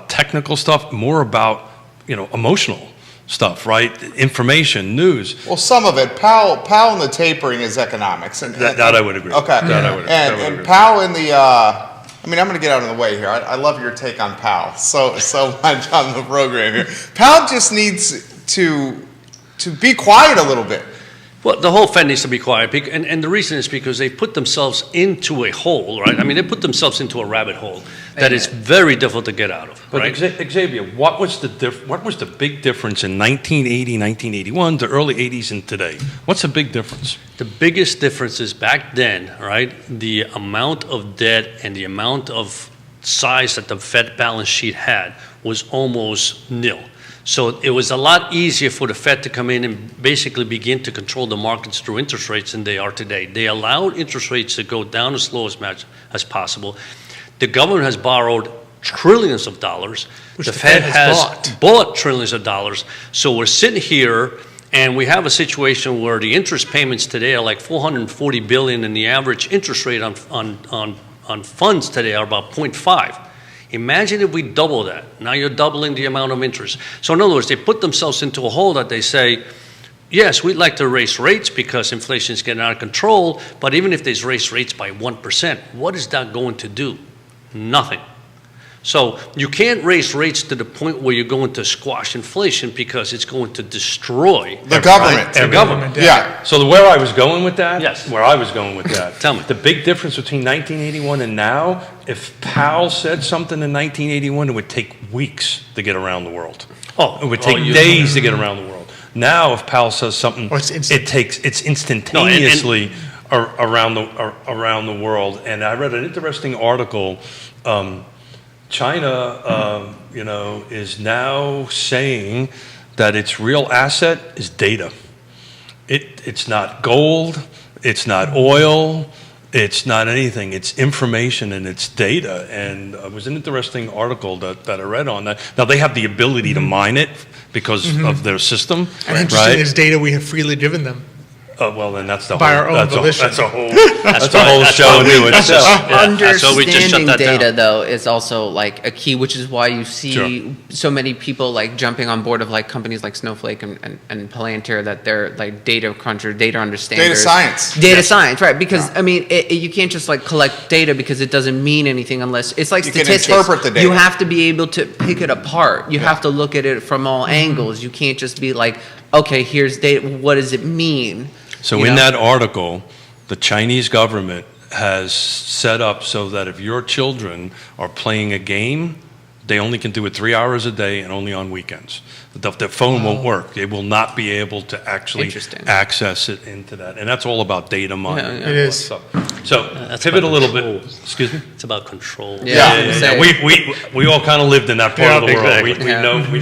technical stuff, more about, you know, emotional stuff, right? Information, news. Well, some of it, Powell and the tapering is economics. And, That I would agree. Okay. That I would And agree. Powell in the, I mean, I'm going to get out of the way here. I love your take on Powell so much on the program here. Powell just needs to be quiet a little bit. Well, the whole Fed needs to be quiet, and the reason is because they put themselves into a hole, right? I mean, they put themselves into a rabbit hole that is very difficult to get out of, But right? Xavier, what was the big difference in 1980, 1981, the early 80s, and today? What's the big difference? The biggest difference is back then, right? The amount of debt and the amount of size that the Fed balance sheet had was almost nil. So it was a lot easier for the Fed to come in and basically begin to control the markets through interest rates than they are today. They allowed interest rates to go down as low as possible. The government has borrowed trillions of dollars. Which the the Fed Fed has has bought trillions of dollars. So we're sitting here and we have a situation where the interest payments today are like $440 billion, and the average interest rate on funds today are about 0.5. Imagine if we double that. Now you're doubling the amount of interest. So in other words, they put themselves into a hole that they say, yes, we'd like to raise rates because inflation is getting out of control, but even if they raise rates by 1%, what is that going to do? Nothing. So you can't raise rates to the point where you're going to squash inflation because it's going to destroy The government. the government. Yeah. So where I was going with that? Yes. Where I was going with that. Tell me. The big difference between 1981 and now, if Powell said something in 1981, it would take weeks to get around the world. It would take days to get around the world. Now, if Powell says something, it's instantaneously around the world. And I read an interesting article. China, is now saying that its real asset is data. It's not gold, it's not oil, it's not anything. It's information and it's data. And it was an interesting article that I read on that. Now, they have the ability to mine it because of their system. And interesting is data we have freely given them. Well, then that's the By whole. our own That's volition. a whole show into itself. Understanding data, down. though, is also like a key, which is why you see Sure. so many people like jumping on board of like companies like Snowflake and Palantir, that they're like data cruncher, data understanders. Data science. Data science, right? Because I mean, you can't just like collect data because it doesn't mean anything unless it's like You can statistics. interpret the data. You have to be able to pick it apart. You have to look at it from all angles. You can't just be like, okay, here's data. What does it mean? So You in know? that article, the Chinese government has set up so that if your children are playing a game, they only can do it 3 hours a day and only on weekends. Their phone won't work. They will not be able to actually Interesting. access it into that. And that's all about data mining. Yeah, yeah. and It all is. that stuff. So That's pivot a about little control. bit. Excuse me? It's about control. Yeah. We all kind of lived in that part Yeah, of the world. exactly.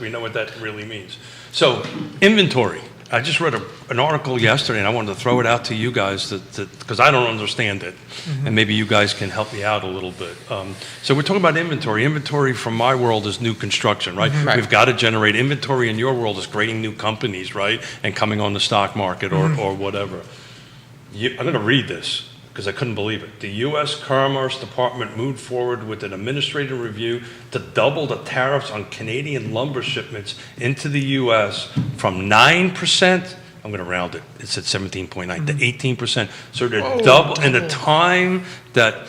We know what that really means. So inventory. I just read an article yesterday, and I wanted to throw it out to you guys because I don't understand it, and maybe you guys can help me out a little bit. So we're talking about inventory. Inventory from my world is new construction, right? Right. We've got to generate inventory. In your world is creating new companies, right, and coming on the stock market or whatever. I'm going to read this because I couldn't believe it. The U.S. Commerce Department moved forward with an administrative review to double the tariffs on Canadian lumber shipments into the U.S. from 9%, I'm going to round it, it's at 17.9, to 18%. So they're double, in the time that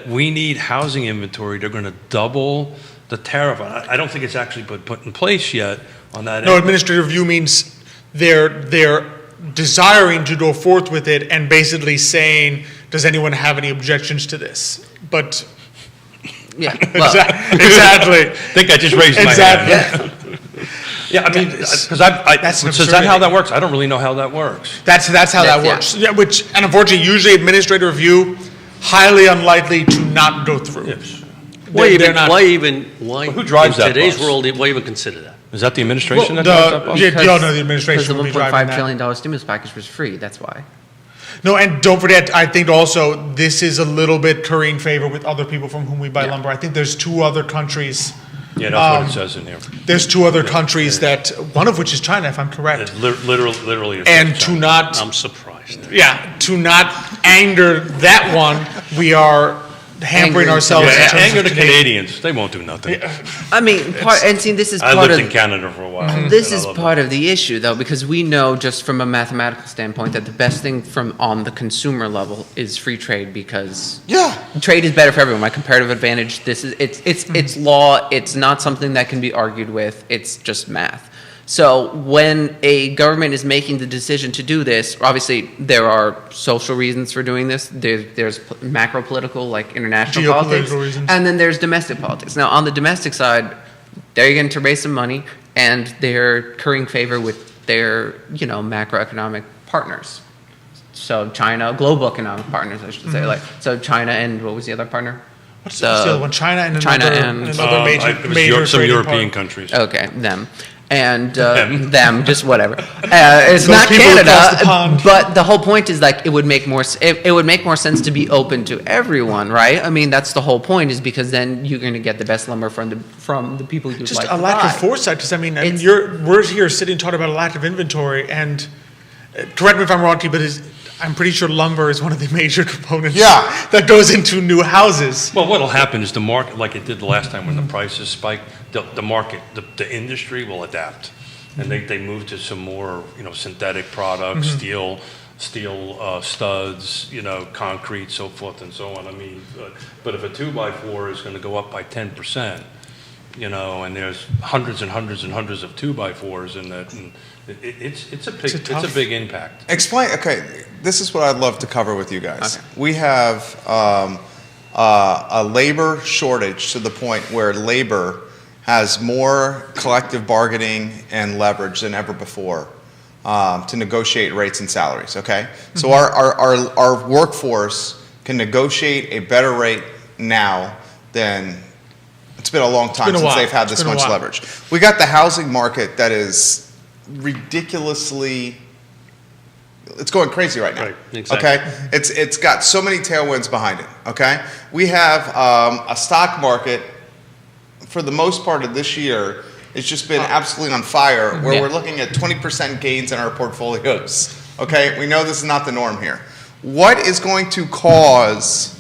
we need housing inventory, they're going to double the tariff. I don't think it's actually been put in place yet on that No, end. administrative review means they're desiring to go forth with it and basically saying, does anyone have any objections to this? But Yeah. Well, exactly. I think I just raised my hand. Yeah, I mean, because so is that how that works? I don't really know how that works. That's how that Yeah. works. Yeah, and unfortunately, usually administrative review, highly unlikely to not go through. Why Who drives in that today's bus? world, why even consider that? Is that the administration Well, that drives that bus? yeah, because- no, the because administration the will be driving $1.5 that. trillion stimulus package was free. That's why. No, and don't forget, I think also this is a little bit currying favor with other people from whom we buy lumber. I think there's two other countries. Yeah, that's what it says in here. There's two other countries that, one of which is China, if I'm correct. It's literally. it And says to China. not, I'm surprised. to not anger that one, we are hampering Angry. ourselves. in Yeah, terms anger of the Canadian- Canadians. They won't do nothing. I mean, this is I part lived of in Canada for a while. this and I is loved part it. of the issue, though, because we know just from a mathematical standpoint that the best thing from on the consumer level is free trade, because trade is better for everyone. My comparative advantage. This is it's law. It's not something that can be argued with. It's just math. So when a government is making the decision to do this, obviously there are social reasons for doing this. There's macro political, like international Geopolitical politics, reasons. and then there's domestic politics. Now, on the domestic side, they're going to raise some money, and they're currying favor with their, macroeconomic partners. So China, global economic partners, I should say. So China and what was the other partner? What's the other one? China and China another, and- another major, it was major some trading European partner. countries. Okay, them. And Them. them, just whatever. It's Those not people Canada, across the pond. but the whole point is like it would make more. It would make more sense to be open to everyone, right? I mean, that's the whole point, is because then you're going to get the best lumber from the people you Just like. a to lack buy. of foresight. Because I mean, It's- we're here sitting talking about a lack of inventory, and correct me if I'm wrong, T, but I'm pretty sure lumber is one of the major components. Yeah. That goes into new houses. Well, what'll happen is the market, like it did the last time when the prices spiked, the market, the industry will adapt. And they move to some more, synthetic products, steel studs, concrete, so forth and so on. I mean, but if a 2x4 is going to go up by 10%, and there's hundreds and hundreds and hundreds of 2x4s in that, and it's a big impact. Explain. Okay, this is what I'd love to cover with you guys. Okay. We have a labor shortage to the point where labor has more collective bargaining and leverage than ever before to negotiate rates and salaries. Okay, so our workforce can negotiate a better rate now than. It's been a long time been a since while. they've had It's this been a much while. leverage. We got the housing market that is ridiculously, it's going crazy right now. Right, exactly. Okay, it's got so many tailwinds behind it. Okay, we have a stock market for the most part of this year. It's just been absolutely on fire, where Yeah. we're looking at 20% gains in our portfolios. Okay, we know this is not the norm here. What is going to cause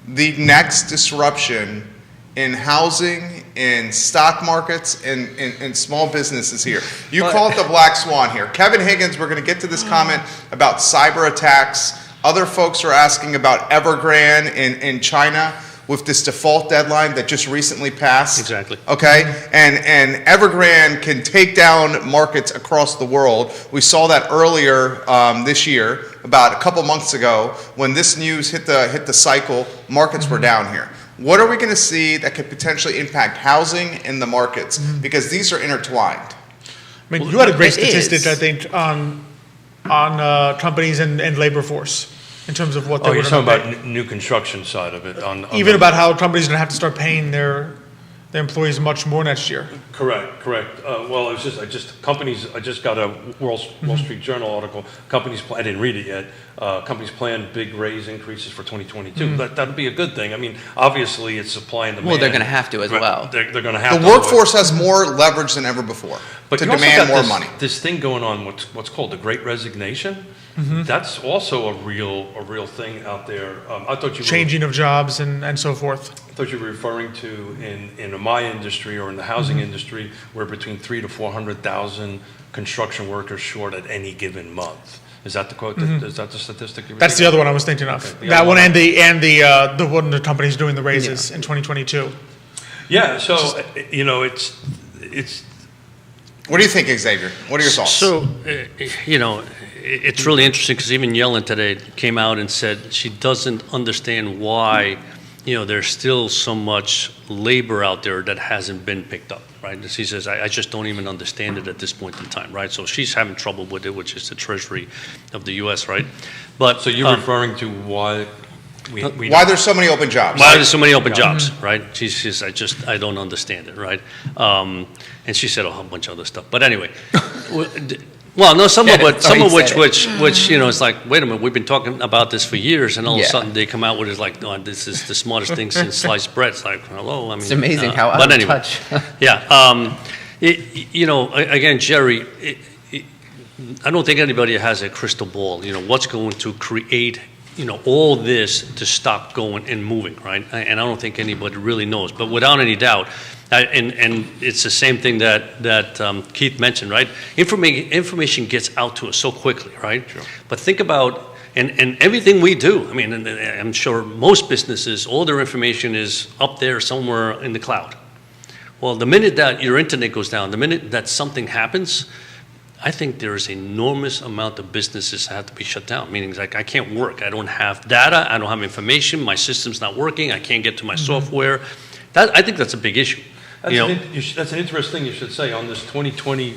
the next disruption in housing, in stock markets, in small businesses here? You call it the black swan here. Kevin Higgins, we're going to get to this comment about cyber attacks. Other folks are asking about Evergrande in China with this default deadline that just recently passed. Exactly. Okay, and Evergrande can take down markets across the world. We saw that earlier this year, about a couple months ago, when this news hit the cycle. Markets were down here. What are we going to see that could potentially impact housing and the markets? Because these are intertwined. I mean, you had a great It is. statistic, I think, on companies and labor force in terms of what they Oh, were you're going talking to pay. about new construction side of it on Even the- about how companies are going to have to start paying their employees much more next year. Correct. Well, I just got a Wall Street Journal article. I didn't read it yet. Companies plan big raise increases for 2022. That'd be a good thing. I mean, obviously, it's supply and demand. Well, they're going to have to as Right, well. They're going to have The to. workforce has more leverage than ever before to you also demand got more this, money. This thing going on, what's called the Great Resignation. That's also a real thing out there. I thought you were Changing of jobs and so forth. I thought you were referring to in my industry or in the housing industry, we're between 300,000 to 400,000 construction workers short at any given month. Is that the quote? Is that the statistic you were That's the thinking? other one I was thinking of. Okay, the That other one one. and the one the company's doing the raises in 2022. Yeah. So it's What do you think, Xavier? What are your thoughts? So, it's really interesting because even Yellen today came out and said she doesn't understand why, there's still so much labor out there that hasn't been picked up, right? She says, I just don't even understand it at this point in time, right? So she's having trouble with it, which is the Treasury of the U.S., right? But so you're referring to why we Why there's so many open jobs? why there's so many open jobs, right? She says, I don't understand it, right? And she said a whole bunch of other stuff. But anyway, well, no, some of which, it's like, wait a minute, we've been talking about this for years, and all of a Yeah. sudden they come out with it's like, no, this is the smartest thing since sliced bread. It's like, hello, I mean, It's amazing how out but of anyway, touch. yeah. Again, Jerry, I don't think anybody has a crystal ball. What's going to create all this to stop going and moving, right? And I don't think anybody really knows. But without any doubt, and it's the same thing that Keith mentioned, right? Information gets out to us so quickly, right? Sure. But think about, and everything we do, I mean, and I'm sure most businesses, all their information is up there somewhere in the cloud. Well, the minute that your internet goes down, the minute that something happens, I think there is an enormous amount of businesses that have to be shut down, meaning like I can't work. I don't have data. I don't have information. My system's not working. I can't get to my software. I think that's a big issue. That's an interesting thing you should say. On this 2020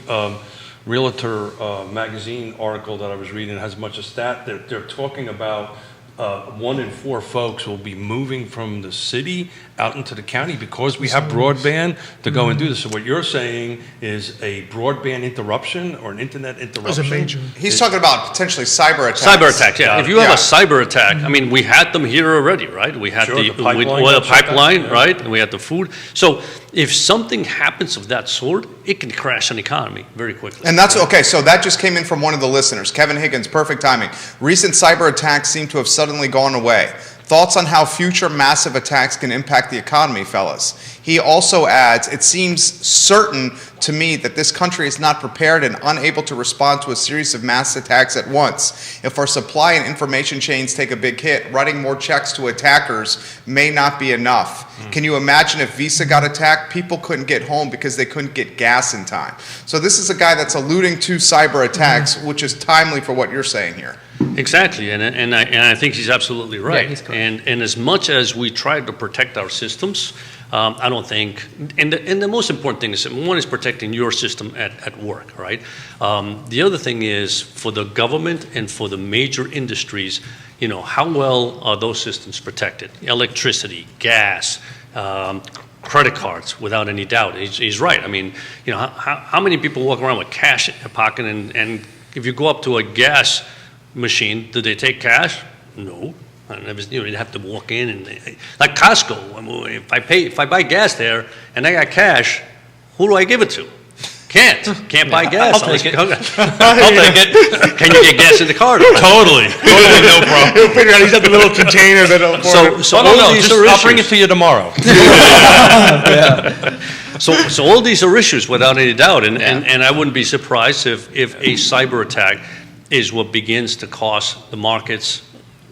Realtor magazine article that I was reading, it has much of stat. They're talking about 1 in 4 folks will be moving from the city out into the county because we have broadband to go and do this. So what you're saying is a broadband interruption or an internet interruption? He's talking about potentially cyber attacks. Cyber attacks, yeah. If you have Yeah. a cyber attack, I mean, we had them here already, right? We had Sure, the the pipeline oil got shut down, pipeline, yeah. right? And we had the food. So if something happens of that sort, it can crash an economy very quickly. And that's okay. So that just came in from one of the listeners, Kevin Higgins. Perfect timing. Recent cyber attacks seem to have suddenly gone away. Thoughts on how future massive attacks can impact the economy, fellas? He also adds, it seems certain to me that this country is not prepared and unable to respond to a series of mass attacks at once. If our supply and information chains take a big hit, writing more checks to attackers may not be enough. Can you imagine if Visa got attacked? People couldn't get home because they couldn't get gas in time. So this is a guy that's alluding to cyber attacks, which is timely for what you're saying here. Exactly, and I think he's absolutely right. Yeah, he's correct. And as much as we try to protect our systems, I don't think. And the most important thing is one is protecting your system at work, right? The other thing is for the government and for the major industries, you know, how well are those systems protected? Electricity, gas. Credit cards, without any doubt. He's right. I mean, you know, how many people walk around with cash in their pocket? And if you go up to a gas machine, do they take cash? No. You know, you'd have to walk in and like Costco. If I buy gas there and I got cash, who do I give it to? Can't buy gas. I'll take it. I'll take it. Can you get gas in the car? Totally, no problem. He'll figure out he's got the little container that'll. So No, all these are I'll issues. bring it to you tomorrow. So all these are issues without any doubt, and I wouldn't be surprised if a cyber attack is what begins to cause the markets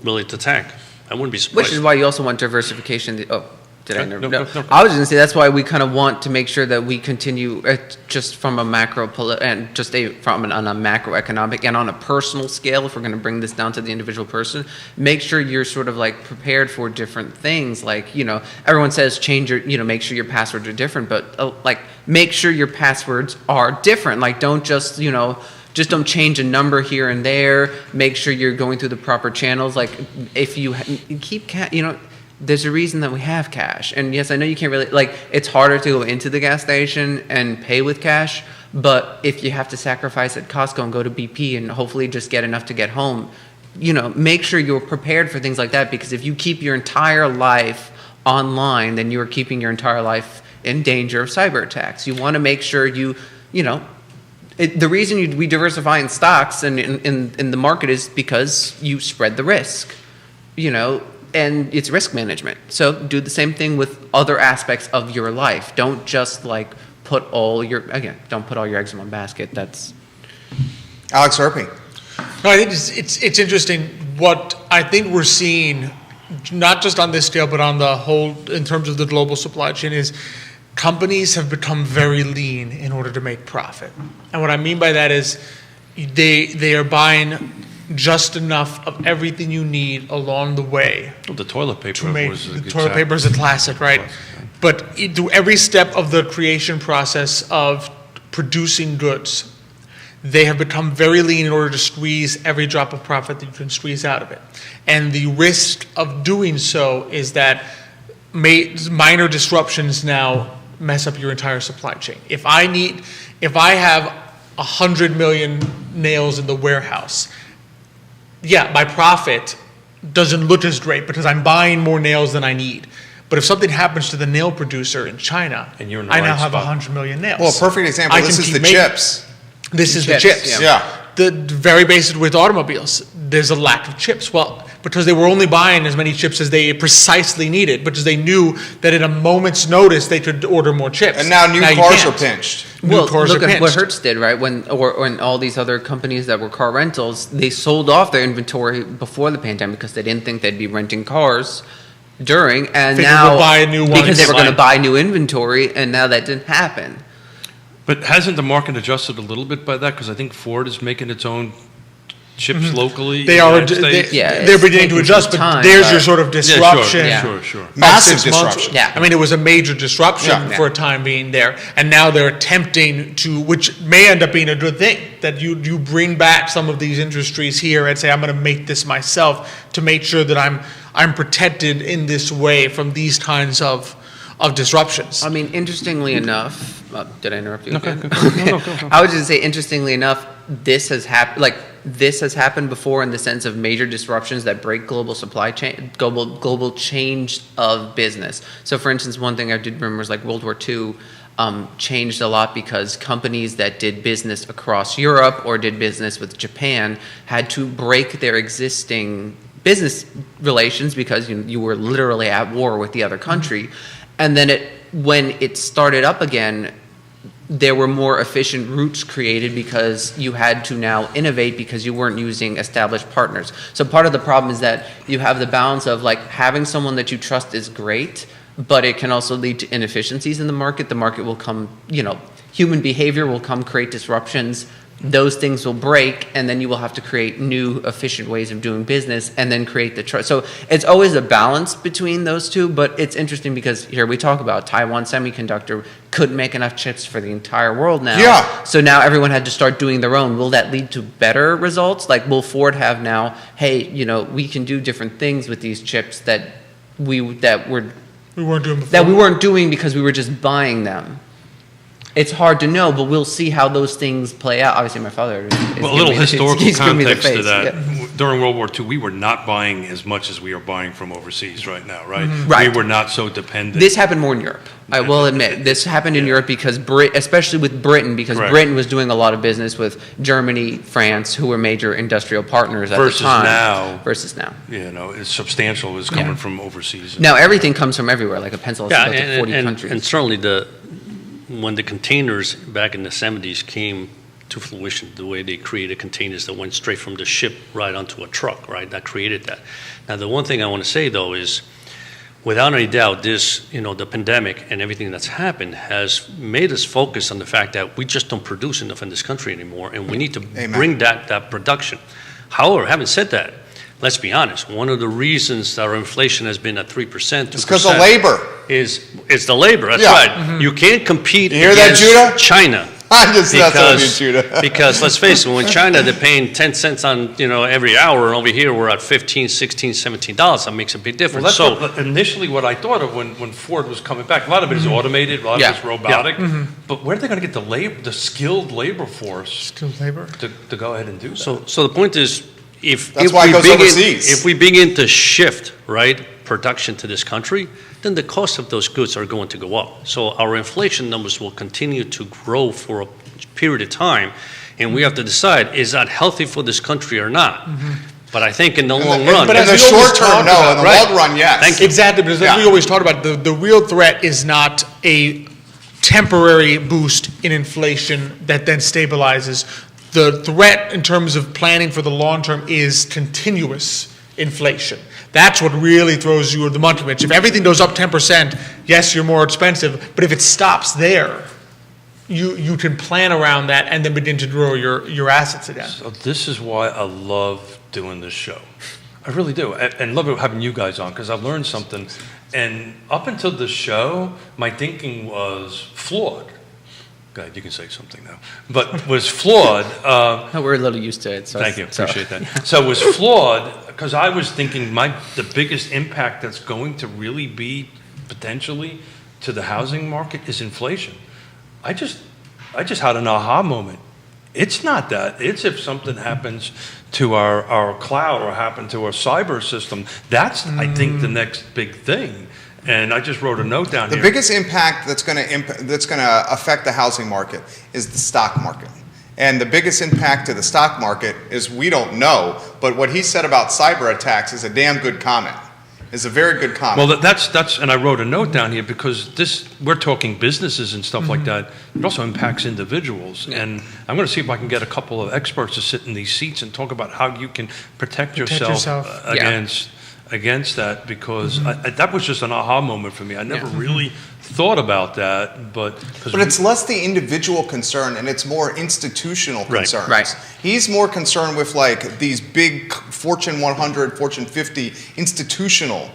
really to tank. I wouldn't be surprised. Which is why you also want diversification. Did I Okay, never? no, No. no. I was going to say that's why we kind of want to make sure that we continue just from a and just on a macroeconomic and on a personal scale. If we're going to bring this down to the individual person, make sure you're sort of like prepared for different things. Like, you know, everyone says change your, you know, make sure your passwords are different, but like make sure your passwords are different. Like don't just, you know. Just don't change a number here and there. Make sure you're going through the proper channels. Like if you keep you know, there's a reason that we have cash. And yes, I know you can't really, like, it's harder to go into the gas station and pay with cash. But if you have to sacrifice at Costco and go to BP and hopefully just get enough to get home, you know, make sure you're prepared for things like that. Because if you keep your entire life online, then you're keeping your entire life in danger of cyber attacks. You want to make sure you know, the reason we diversify in stocks and in the market is because you spread the risk, you know, and it's risk management. So do the same thing with other aspects of your life. Don't just like don't put all your eggs in one basket. That's Alex Erping. No, I think it's interesting what I think we're seeing, not just on this scale, but on the whole, in terms of the global supply chain, is companies have become very lean in order to make profit. And what I mean by that is they are buying just enough of everything you need along the way. Well, the toilet paper To make was a the good toilet paper is a classic, right? But through every step of the creation process of producing goods, they have become very lean in order to squeeze every drop of profit that you can squeeze out of it. And the risk of doing so is that minor disruptions now mess up your entire supply chain. If I have 100 million nails in the warehouse, yeah, my profit doesn't look as great because I'm buying more nails than I need. But if something happens to the nail producer in China, And you're in the I now right have spot. 100 million nails. Well, a perfect example, I this can is keep the making- chips. This is the Chips, chips. Yeah. The very basic with automobiles, there's a lack of chips. Well, because they were only buying as many chips as they precisely needed, because they knew that at a moment's notice they could order more chips. And now new you cars are can't. pinched. New cars look are at what pinched. Hertz did, right? When all these other companies that were car rentals, they sold off their inventory before the pandemic because they didn't think they'd be renting cars during, and Figured now we'll buy a new one because they and were going to buy- buy new inventory, and now that didn't happen. But hasn't the market adjusted a little bit by that? Because I think Ford is making its own chips locally? They in the are, United States? they're beginning to taking adjust, some but time, there's but- your sort of disruption. Yeah. Sure. Massive 6 months. disruption. Yeah. I mean, it was a major disruption Yeah. for a time being there, and now they're attempting to, which may end up being a good thing, that you bring back some of these industries here and say, I'm going to make this myself to make sure that I'm protected in this way from these kinds of disruptions. I mean, interestingly enough, did I interrupt you again? Go. I was just say, interestingly enough, this has happened. Like this has happened before in the sense of major disruptions that break global supply chain, global change of business. So, for instance, one thing I did remember is like World War II. Changed a lot because companies that did business across Europe or did business with Japan had to break their existing business relations because you were literally at war with the other country. And then when it started up again, there were more efficient routes created because you had to now innovate because you weren't using established partners. So part of the problem is that you have the balance of like having someone that you trust is great, but it can also lead to inefficiencies in the market. The market will come, human behavior will come create disruptions. Those things will break, and then you will have to create new efficient ways of doing business and then create the trust. So it's always a balance between those two, but it's interesting because here we talk about Taiwan Semiconductor couldn't make enough chips for the entire world now. Yeah. So now everyone had to start doing their own. Will that lead to better results? Like will Ford have now, hey, we can do different things with these chips that we weren't doing before. That we weren't doing because we were just buying them. It's hard to know, but we'll see how those things play out. Obviously, my father is Well, a little historical giving me the context to face, that. yeah. During World War II, we were not buying as much as we are buying from overseas right now, right? Right. We were not so dependent. This happened more in Europe. I will admit, this happened in Europe because especially with Britain, because Correct. Britain was doing a lot of business with Germany, France, who were major industrial partners at Versus the time. now. Versus now. It's substantial is coming from overseas. Now everything comes from everywhere. Like a pencil is Yeah, built to 40 countries. and certainly when the containers back in the 70s came to fruition, the way they created containers that went straight from the ship right onto a truck, right? That created that. Now, the one thing I want to say, though, is without any doubt, this, the pandemic and everything that's happened has made us focus on the fact that we just don't produce enough in this country anymore, and we need to bring that production. However, having said that, let's be honest, one of the reasons that our inflation has been at 3%, It's because of labor. is the labor. That's Yeah. right. Mm-hmm. You can't compete You hear that, against Judah? China. That's what I mean, Judah. Because let's face it, when China they're paying 10 cents on every hour, and over here we're at $15, $16, $17. That makes a big difference. Well, that's initially what I thought of when Ford was coming back. A lot of it is automated, a lot of it's robotic. But where are they going to get the skilled labor force Skilled labor. to go ahead and do that? So the point is, if why we it goes overseas. if we begin to shift production to this country, then the cost of those goods are going to go up. So our inflation numbers will continue to grow for a period of time, and we have to decide, is that healthy for this country or not? But I think in the long run, but In as the we always short term, talk no. about, In the right. long run, yes. Thank you. Exactly, because as we always talk about, the real threat is not a temporary boost in inflation that then stabilizes. The threat in terms of planning for the long term is continuous inflation. That's what really throws you the monkey wrench. If everything goes up 10%, yes, you're more expensive, but if it stops there, you can plan around that and then begin to grow your assets again. So this is why I love doing this show. I really do. And love having you guys on because I've learned something. And up until the show, my thinking was flawed. Go ahead, you can say something now. But was flawed. We're a little used to it. So Thank you, appreciate that. So it was flawed because I was thinking the biggest impact that's going to really be potentially to the housing market is inflation. I just had an aha moment. It's not that. It's if something happens to our cloud or happen to our cyber system. That's, I think, the next big thing. And I just wrote a note down The here. biggest impact that's going to affect the housing market is the stock market. And the biggest impact to the stock market is we don't know, but what he said about cyber attacks is a damn good comment. Is a very good comment. Well, that's, and I wrote a note down here because we're talking businesses and stuff like that. It also impacts individuals. And I'm going to see if I can get a couple of experts to sit in these seats and talk about how you can protect yourself yourself. against against that because that was just an aha moment for me. I never really thought about that, but it's less the individual concern and it's more institutional concerns. Right. He's more concerned with like these big Fortune 100, Fortune 50 institutional.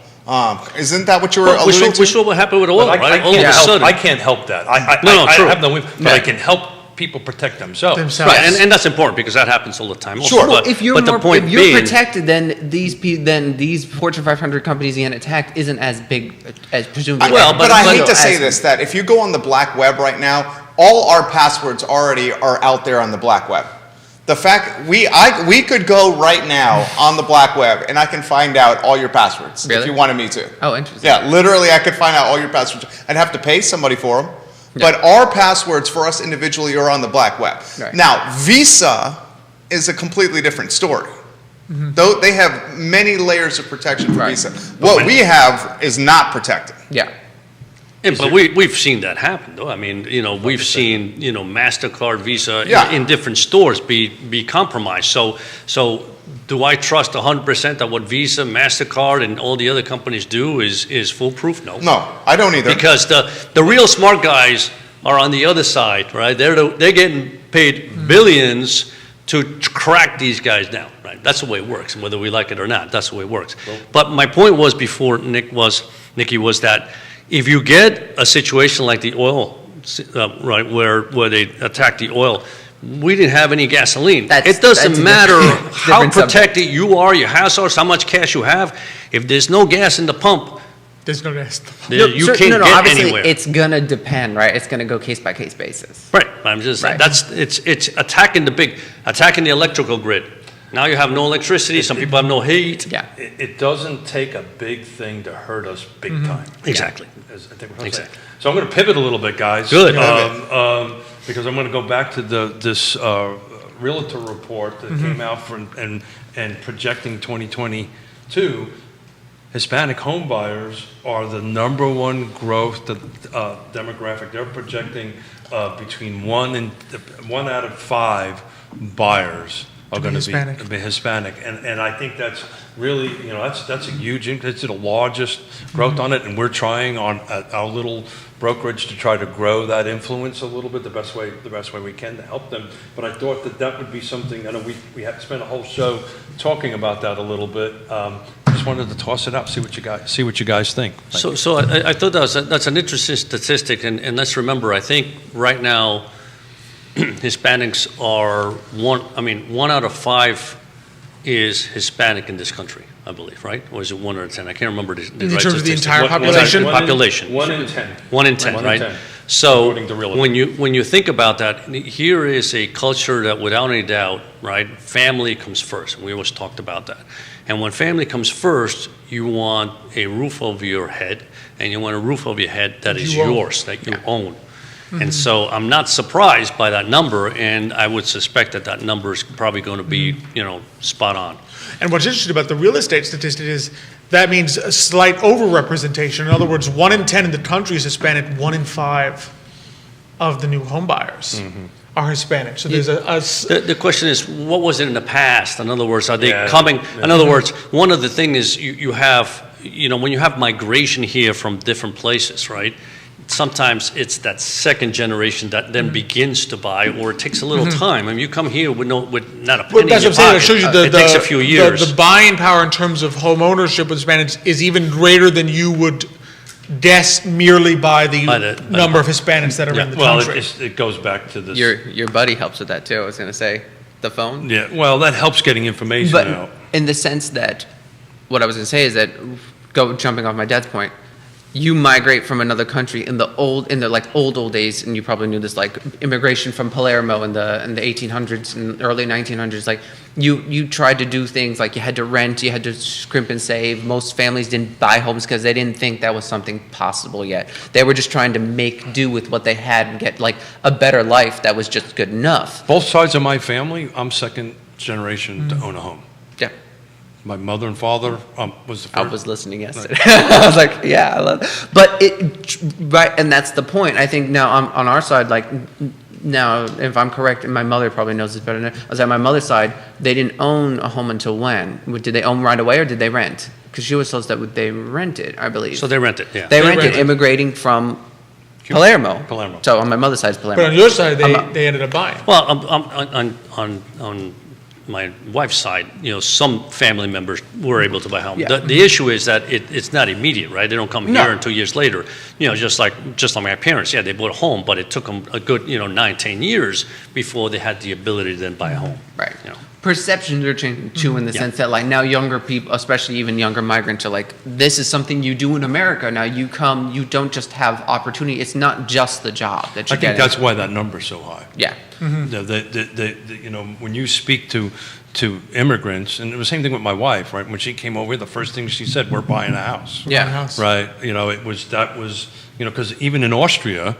Isn't that what you were alluding to? We saw what happened with oil, right? All of a sudden. I can't help that. I true. have no, but I can help people protect themselves. Right, and that's important because that happens all the time. Also. Sure. But, If you're but the point if you're being, protected, then these Fortune 500 companies getting attacked isn't as big as presumably. But I hate to say this, that if you go on the black web right now, all our passwords already are out there on the black web. The fact we could go right now on the black web and I can find out all your passwords if Really? you wanted me to. Oh, interesting. Yeah, literally I could find out all your passwords. I'd have to pay somebody for them. Yeah. But our passwords for us individually are on the black web. Right. Now, Visa is a completely different story. Though they have many layers of protection for Right. Visa. What we have is not protected. Yeah. Yeah, but we've seen that happen, though. I mean, we've seen, MasterCard, Visa in different stores be compromised. So do I trust 100% that what Visa, MasterCard, and all the other companies do is foolproof? No. No, I don't either. Because the real smart guys are on the other side, right? They're getting paid billions to crack these guys down, right? That's the way it works, and whether we like it or not, that's the way it works. But my point was before, Nikki, was that if you get a situation like the oil, right, where they attack the oil, we didn't have any gasoline. It doesn't matter how protected you are, your house is, how much cash you have. If there's no gas in the pump, There's no gas. you can't get obviously anywhere. it's gonna depend, right? It's gonna go case by case basis. Right. I'm just saying Right. it's attacking the electrical grid. Now you have no electricity. Some people have no heat. Yeah. It doesn't take a big thing to hurt us big time. Exactly. As I think we're saying. Exactly. So I'm going to pivot a little bit, guys. Good. Because I'm going to go back to this realtor report that came out and projecting 2022. Hispanic home buyers are the number one growth demographic. They're projecting between 1 out of 5 buyers are going to be Hispanic, and I think that's really, that's a huge increase. It's the largest growth on it, and we're trying on our little brokerage to try to grow that influence a little bit the best way we can to help them. But I thought that would be something. I know we had spent a whole show talking about that a little bit. Just wanted to toss it out, see what you guys think. So I thought that's an interesting statistic, and let's remember, I think right now Hispanics are 1 out of 5 is Hispanic in this country, I believe, right? Or is it 1 out of 10? I can't remember the In right terms of the statistic. entire population? Population. 1 in 10. 1 in 10, 1 in right? 10, So according to Realtor. when you think about that, here is a culture that without any doubt, right, family comes first. And we always talked about that. And when family comes first, you want a roof over your head, and you want a roof over your head that is yours, that you own. And so I'm not surprised by that number, and I would suspect that number is probably going to be, spot on. And what's interesting about the real estate statistic is that means a slight overrepresentation. In other words, 1 in 10 in the country is Hispanic. 1 in 5 of the new home buyers are Hispanic. So there's The question is, what was it in the past? In other words, are they Yeah. coming? In other words, one of the things is you have, when you have migration here from different places, right? Sometimes it's that second generation that then begins to buy, or it takes a little time. I mean, you come here with not a penny Well, in that's your what I'm saying. It pocket. shows you It takes a few years. the buying power in terms of home ownership with Hispanics is even greater than you would guess merely by the number of Hispanics that are in the country. It goes back to this. Your buddy helps with that too. I was gonna say the phone. Yeah, well, that helps getting information But out. in the sense that, what I was going to say is that, jumping off my dad's point, you migrate from another country in the old days, and you probably knew this, like immigration from Palermo in the 1800s and early 1900s. Like you tried to do things like you had to rent, you had to scrimp and save. Most families didn't buy homes because they didn't think that was something possible yet. They were just trying to make do with what they had and get like a better life that was just good enough. Both sides of my family, I'm second generation to own a home. Yeah. My mother and father was the first. I was listening yesterday. I was like, yeah, I love it. But right, and that's the point. I think now on our side, like now, if I'm correct, and my mother probably knows this better than I was, at my mother's side, they didn't own a home until when? Did they own right away or did they rent? because she was told that they rented, I believe. So they rent it, yeah. They rented, rented. immigrating from Palermo. Palermo. So on my mother's side, it's Palermo. But on your side, they ended up buying. Well, on my wife's side, some family members were able to buy a home. Yeah. The issue is that it's not immediate, right? They don't come No. here until years later. Just like my parents, they bought a home, but it took them a good 9-10 years before they had the ability to then buy a home. Right. You know. Perceptions are changing too, in the sense that like now younger people, especially even younger migrants, are like, this is something you do in America. Now you come, you don't just have opportunity. It's not just the job that you I get. think that's why that number's so high. Yeah. When you speak to immigrants, and it was the same thing with my wife, right? When she came over, the first thing she said, "We're buying a house." Yeah. House. Right. Because even in Austria,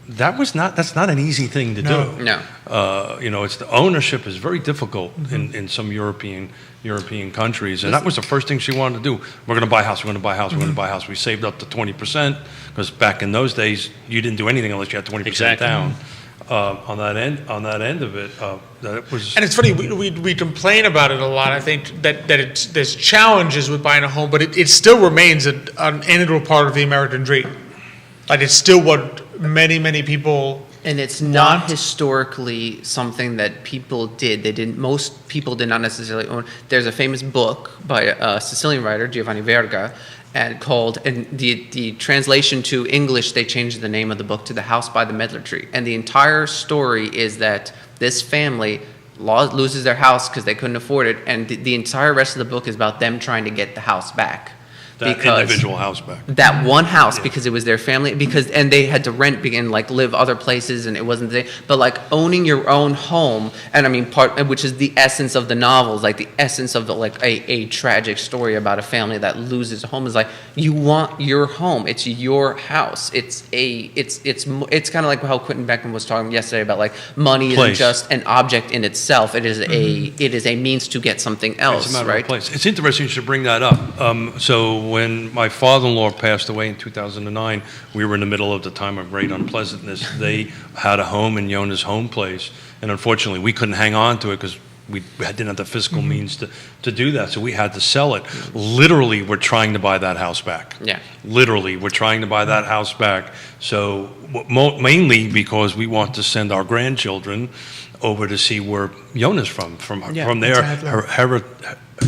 that's not an easy thing to No. do. No. It's the ownership is very difficult in some European countries, and that was the first thing she wanted to do. We're going to buy a house. We're going to buy a house. We're going to buy a house. We saved up to 20% because back in those days you didn't do anything unless you had 20% Exactly. down. On that end of it, that was. And it's funny, we complain about it a lot. I think that there's challenges with buying a home, but it still remains an integral part of the American dream. Like, it's still what many people. And it's not Want? historically something that people did. Most people did not necessarily own. There's a famous book by a Sicilian writer, Giovanni Verga, and the translation to English, they changed the name of the book to The House by the Medlar Tree. And the entire story is that this family loses their house because they couldn't afford it, and the entire rest of the book is about them trying to get the house back. That individual house back. That one house, because it was their family, and they had to rent and like live other places, and it wasn't there. But like owning your own home, and I mean which is the essence of the novels, like the essence of a tragic story about a family that loses a home, is like, you want your home. It's your house. It's kind of like how Quentin Beckman was talking yesterday about like money isn't just an object in itself. It is a means to get something else. It's a matter right? of place. It's interesting you should bring that up. So when my father-in-law passed away in 2009, we were in the middle of the time of great unpleasantness. They had a home in Yona's home place, and unfortunately we couldn't hang on to it because we didn't have the fiscal means to do that, so we had to sell it. Literally, we're trying to buy that house back. Yeah. Literally, we're trying to buy that house back. So mainly because we want to send our grandchildren over to see where Yona's from their her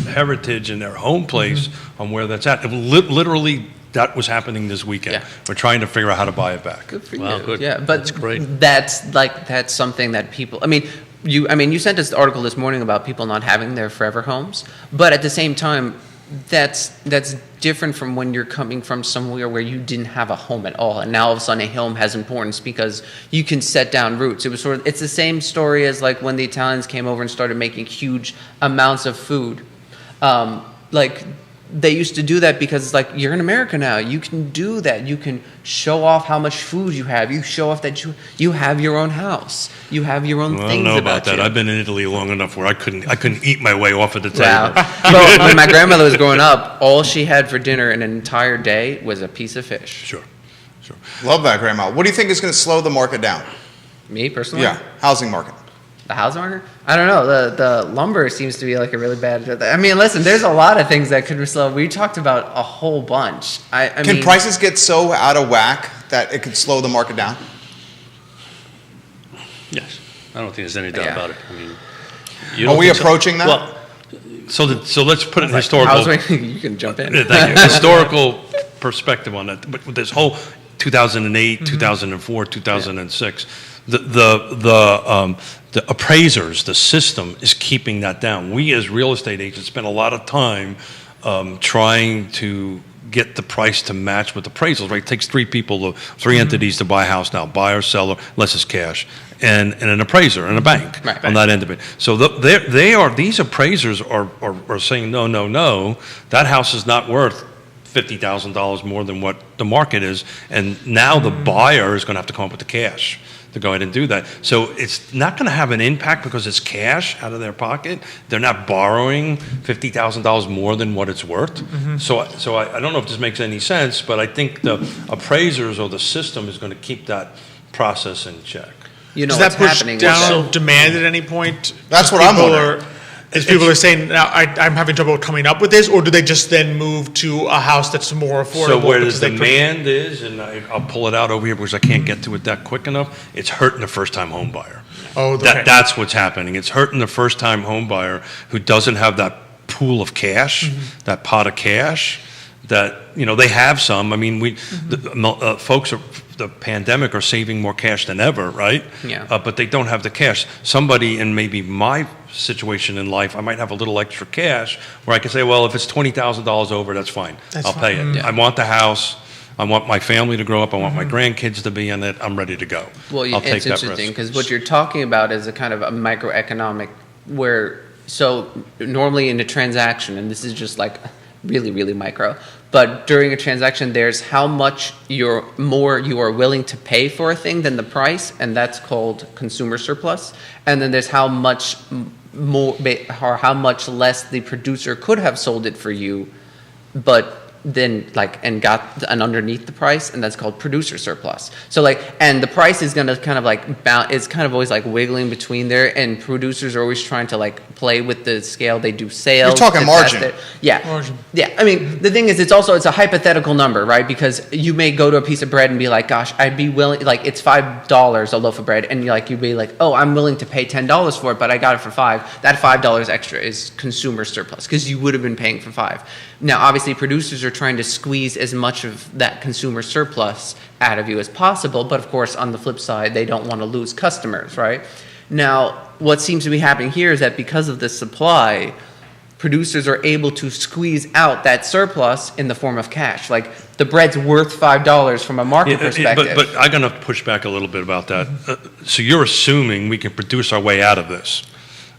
heritage and their home place on where that's at. Literally, that was happening this weekend. Yeah. We're trying to figure out how to buy it back. Good for Wow, you. good. Yeah, but That's great. That's something that people. You sent us the article this morning about people not having their forever homes, but at the same time, that's different from when you're coming from somewhere where you didn't have a home at all, and now all of a sudden a home has importance because you can set down roots. It's the same story as like when the Italians came over and started making huge amounts of food. They used to do that because it's like, you're in America now. You can do that. You can show off how much food you have. You show off that you have your own house. You have your own Well, things I don't know about about that. you. I've been in Italy long enough where I couldn't eat my way off of the table. Wow. But when my grandmother was growing up, all she had for dinner in an entire day was a piece of fish. Sure. Love that, Grandma. What do you think is going to slow the market down? Me, personally? Yeah, housing market. The housing market? I don't know. The lumber seems to be like a really bad. I mean, listen, there's a lot of things that could slow. We talked about a whole bunch. I Can mean, prices get so out of whack that it could slow the market down? Yes. I don't think there's any doubt Yeah. about it. I mean, Are we approaching that? Well, So let's put it in I historical. was waiting. You can jump in. Yeah, thank you. Historical perspective on that. But with this whole 2008, 2004, 2006, the appraisers, the system is keeping that down. We as real estate agents spend a lot of time trying to get the price to match with appraisals, right? It takes three entities to buy a house now, buyer, seller, unless it's cash, and an appraiser and a bank Right. on that end of it. So these appraisers are saying, no, that house is not worth $50,000 more than what the market is, and now the buyer is going to have to come up with the cash to go ahead and do that. So it's not going to have an impact because it's cash out of their pocket. They're not borrowing $50,000 more than what it's worth. So I don't know if this makes any sense, but I think the appraisers or the system is going to keep that process in check. You know Does what's that push happening. down with demand at any point? That's what People I'm wondering. As people are saying, now I'm having trouble coming up with this, or do they just then move to a house that's more affordable? So where the because they demand is, and I'll pull it out over here because I can't get to it that quick enough, it's hurting the first-time home buyer. Oh, okay. That's what's happening. It's hurting the first-time home buyer who doesn't have that pool of cash, that pot of cash, that, they have some. I mean, folks the pandemic are saving more cash than ever, right? Yeah. But they don't have the cash. Somebody in maybe my situation in life, I might have a little extra cash where I can say, well, if it's $20,000 over, that's fine. I'll pay it. Yeah. I want the house. I want my family to grow up. I want my grandkids to be in it. I'm ready to go. Well, I'll take it's that interesting risk. because what you're talking about is a kind of a microeconomic so normally in a transaction, and this is just like really, really micro, but during a transaction, there's how much more you are willing to pay for a thing than the price, and that's called consumer surplus. And then there's how much more or how much less the producer could have sold it for you, but then and got underneath the price, and that's called producer surplus. So and the price is gonna kind of it's kind of always wiggling between there, and producers are always trying to play with the scale. They do sales. You're talking to margin. test it. Yeah. Margin. Yeah. I mean, the thing is, it's a hypothetical number, right? Because you may go to a piece of bread and be like, gosh, I'd be willing, it's $5 a loaf of bread, and you'd be like, oh, I'm willing to pay $10 for it, but I got it for $5. That $5 extra is consumer surplus because you would have been paying for $5. Now, obviously, producers are trying to squeeze as much of that consumer surplus out of you as possible, but of course, on the flip side, they don't want to lose customers, right? Now, what seems to be happening here is that because of the supply, producers are able to squeeze out that surplus in the form of cash. The bread's worth $5 from a market perspective. But I'm going to push back a little bit about that. So you're assuming we can produce our way out of this,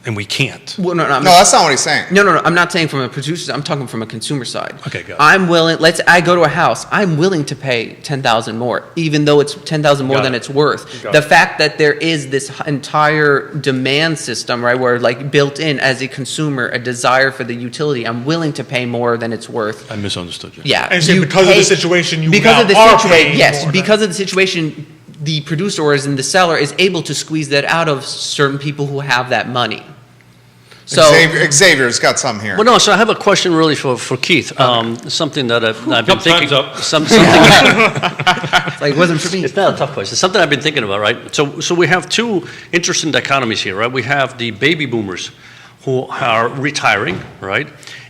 and we can't. Well, no, No, that's not what he's saying. No, I'm not saying from a producer. I'm talking from a consumer side. Okay, got it. I'm willing. I go to a house. I'm willing to pay $10,000 more, even though it's $10,000 more than it's worth. The fact that there is this entire demand system, right, where built in as a consumer, a desire for the utility. I'm willing to pay more than it's worth. I misunderstood you. Yeah, And so because of the situation, yes, because of the situation, the producer or as in the seller is able to squeeze that out of certain people who have that money. So Xavier's got some here. Well, no, so I have a question really for Keith. Something that I've been thinking. Time's up. Something. it wasn't for me. It's not a tough question. It's something I've been thinking about, right? So we have two interesting dichotomies here, right? We have the baby boomers who are retiring, right?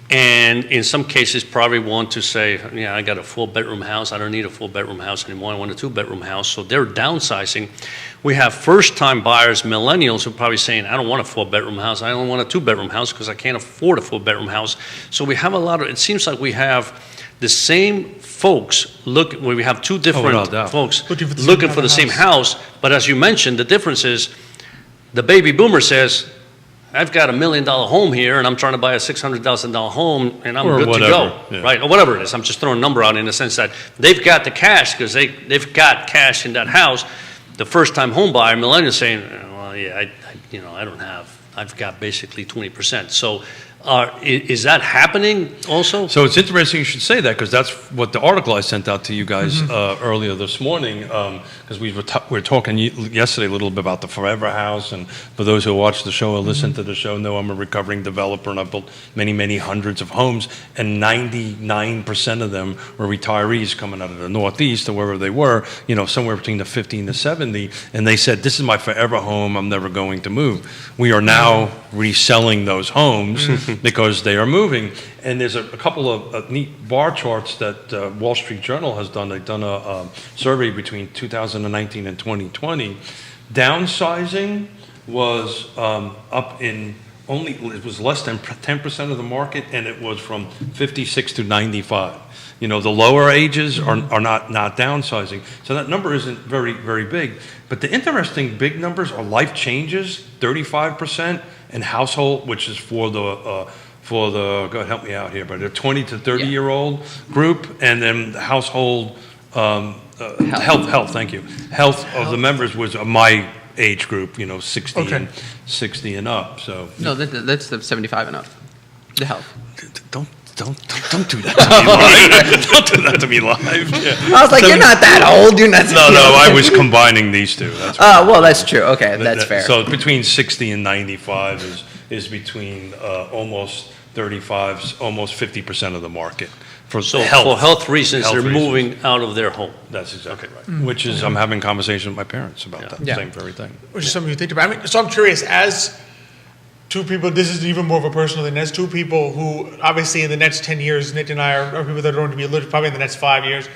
And in some cases probably want to say, yeah, I got a 4-bedroom house. I don't need a 4-bedroom house anymore. I want a 2-bedroom house. So they're downsizing. We have first-time buyers, millennials, who are probably saying, I don't want a 4-bedroom house. I don't want a 2-bedroom house because I can't afford a 4-bedroom house. So we have it seems like we have the same folks we have two different folks looking for the same house. But as you mentioned, the difference is the baby boomer says, I've got $1 million home here, and I'm trying to buy a $600,000 home, and I'm good to go, right? Or whatever it is. I'm just throwing a number out in the sense that they've got the cash because they've got cash in that house. The first-time home buyer, millennial, saying, well, yeah, I don't have. I've got basically 20%. So is that happening also? So it's interesting you should say that because that's what the article I sent out to you guys earlier this morning because we were talking yesterday a little bit about the Forever House, and for those who watch the show or listen to the show know I'm a recovering developer and I've built many, many hundreds of homes, and 99% of them were retirees coming out of the Northeast or wherever they were, somewhere between the 50 and the 70, and they said, this is my forever home, I'm never going to move. We are now reselling those homes because they are moving. And there's a couple of neat bar charts that Wall Street Journal has done. They've done a survey between 2019 and 2020. Downsizing was up in it was less than 10% of the market, and it was from 56 to 95. The lower ages are not downsizing. So that number isn't very, very big. But the interesting big numbers are life changes, 35%, and household, which is for the go ahead, help me out here, but the 20 to 30-year-old group, and then the household health. Thank you. Health of the members was my age group, 60 and up. So no, that's the 75 and up. The health. Don't do that to me live. Don't do that to me live. Yeah. I was like, you're not that old. You're not. No, I was combining these two. That's well, that's true. Okay, that's fair. So between 60 and 95 is between almost 35, almost 50% of the market. For So for health reasons, Health they're reasons. moving out of their home. That's exactly right. Which is, I'm having conversations with my parents about that, Yeah. same very thing. Which is something you think about. I mean, so I'm curious, as two people, this is even more of a personal thing, as two people who, obviously in the next 10 years, Nick and I are people that are going to be, probably in the next 5 years,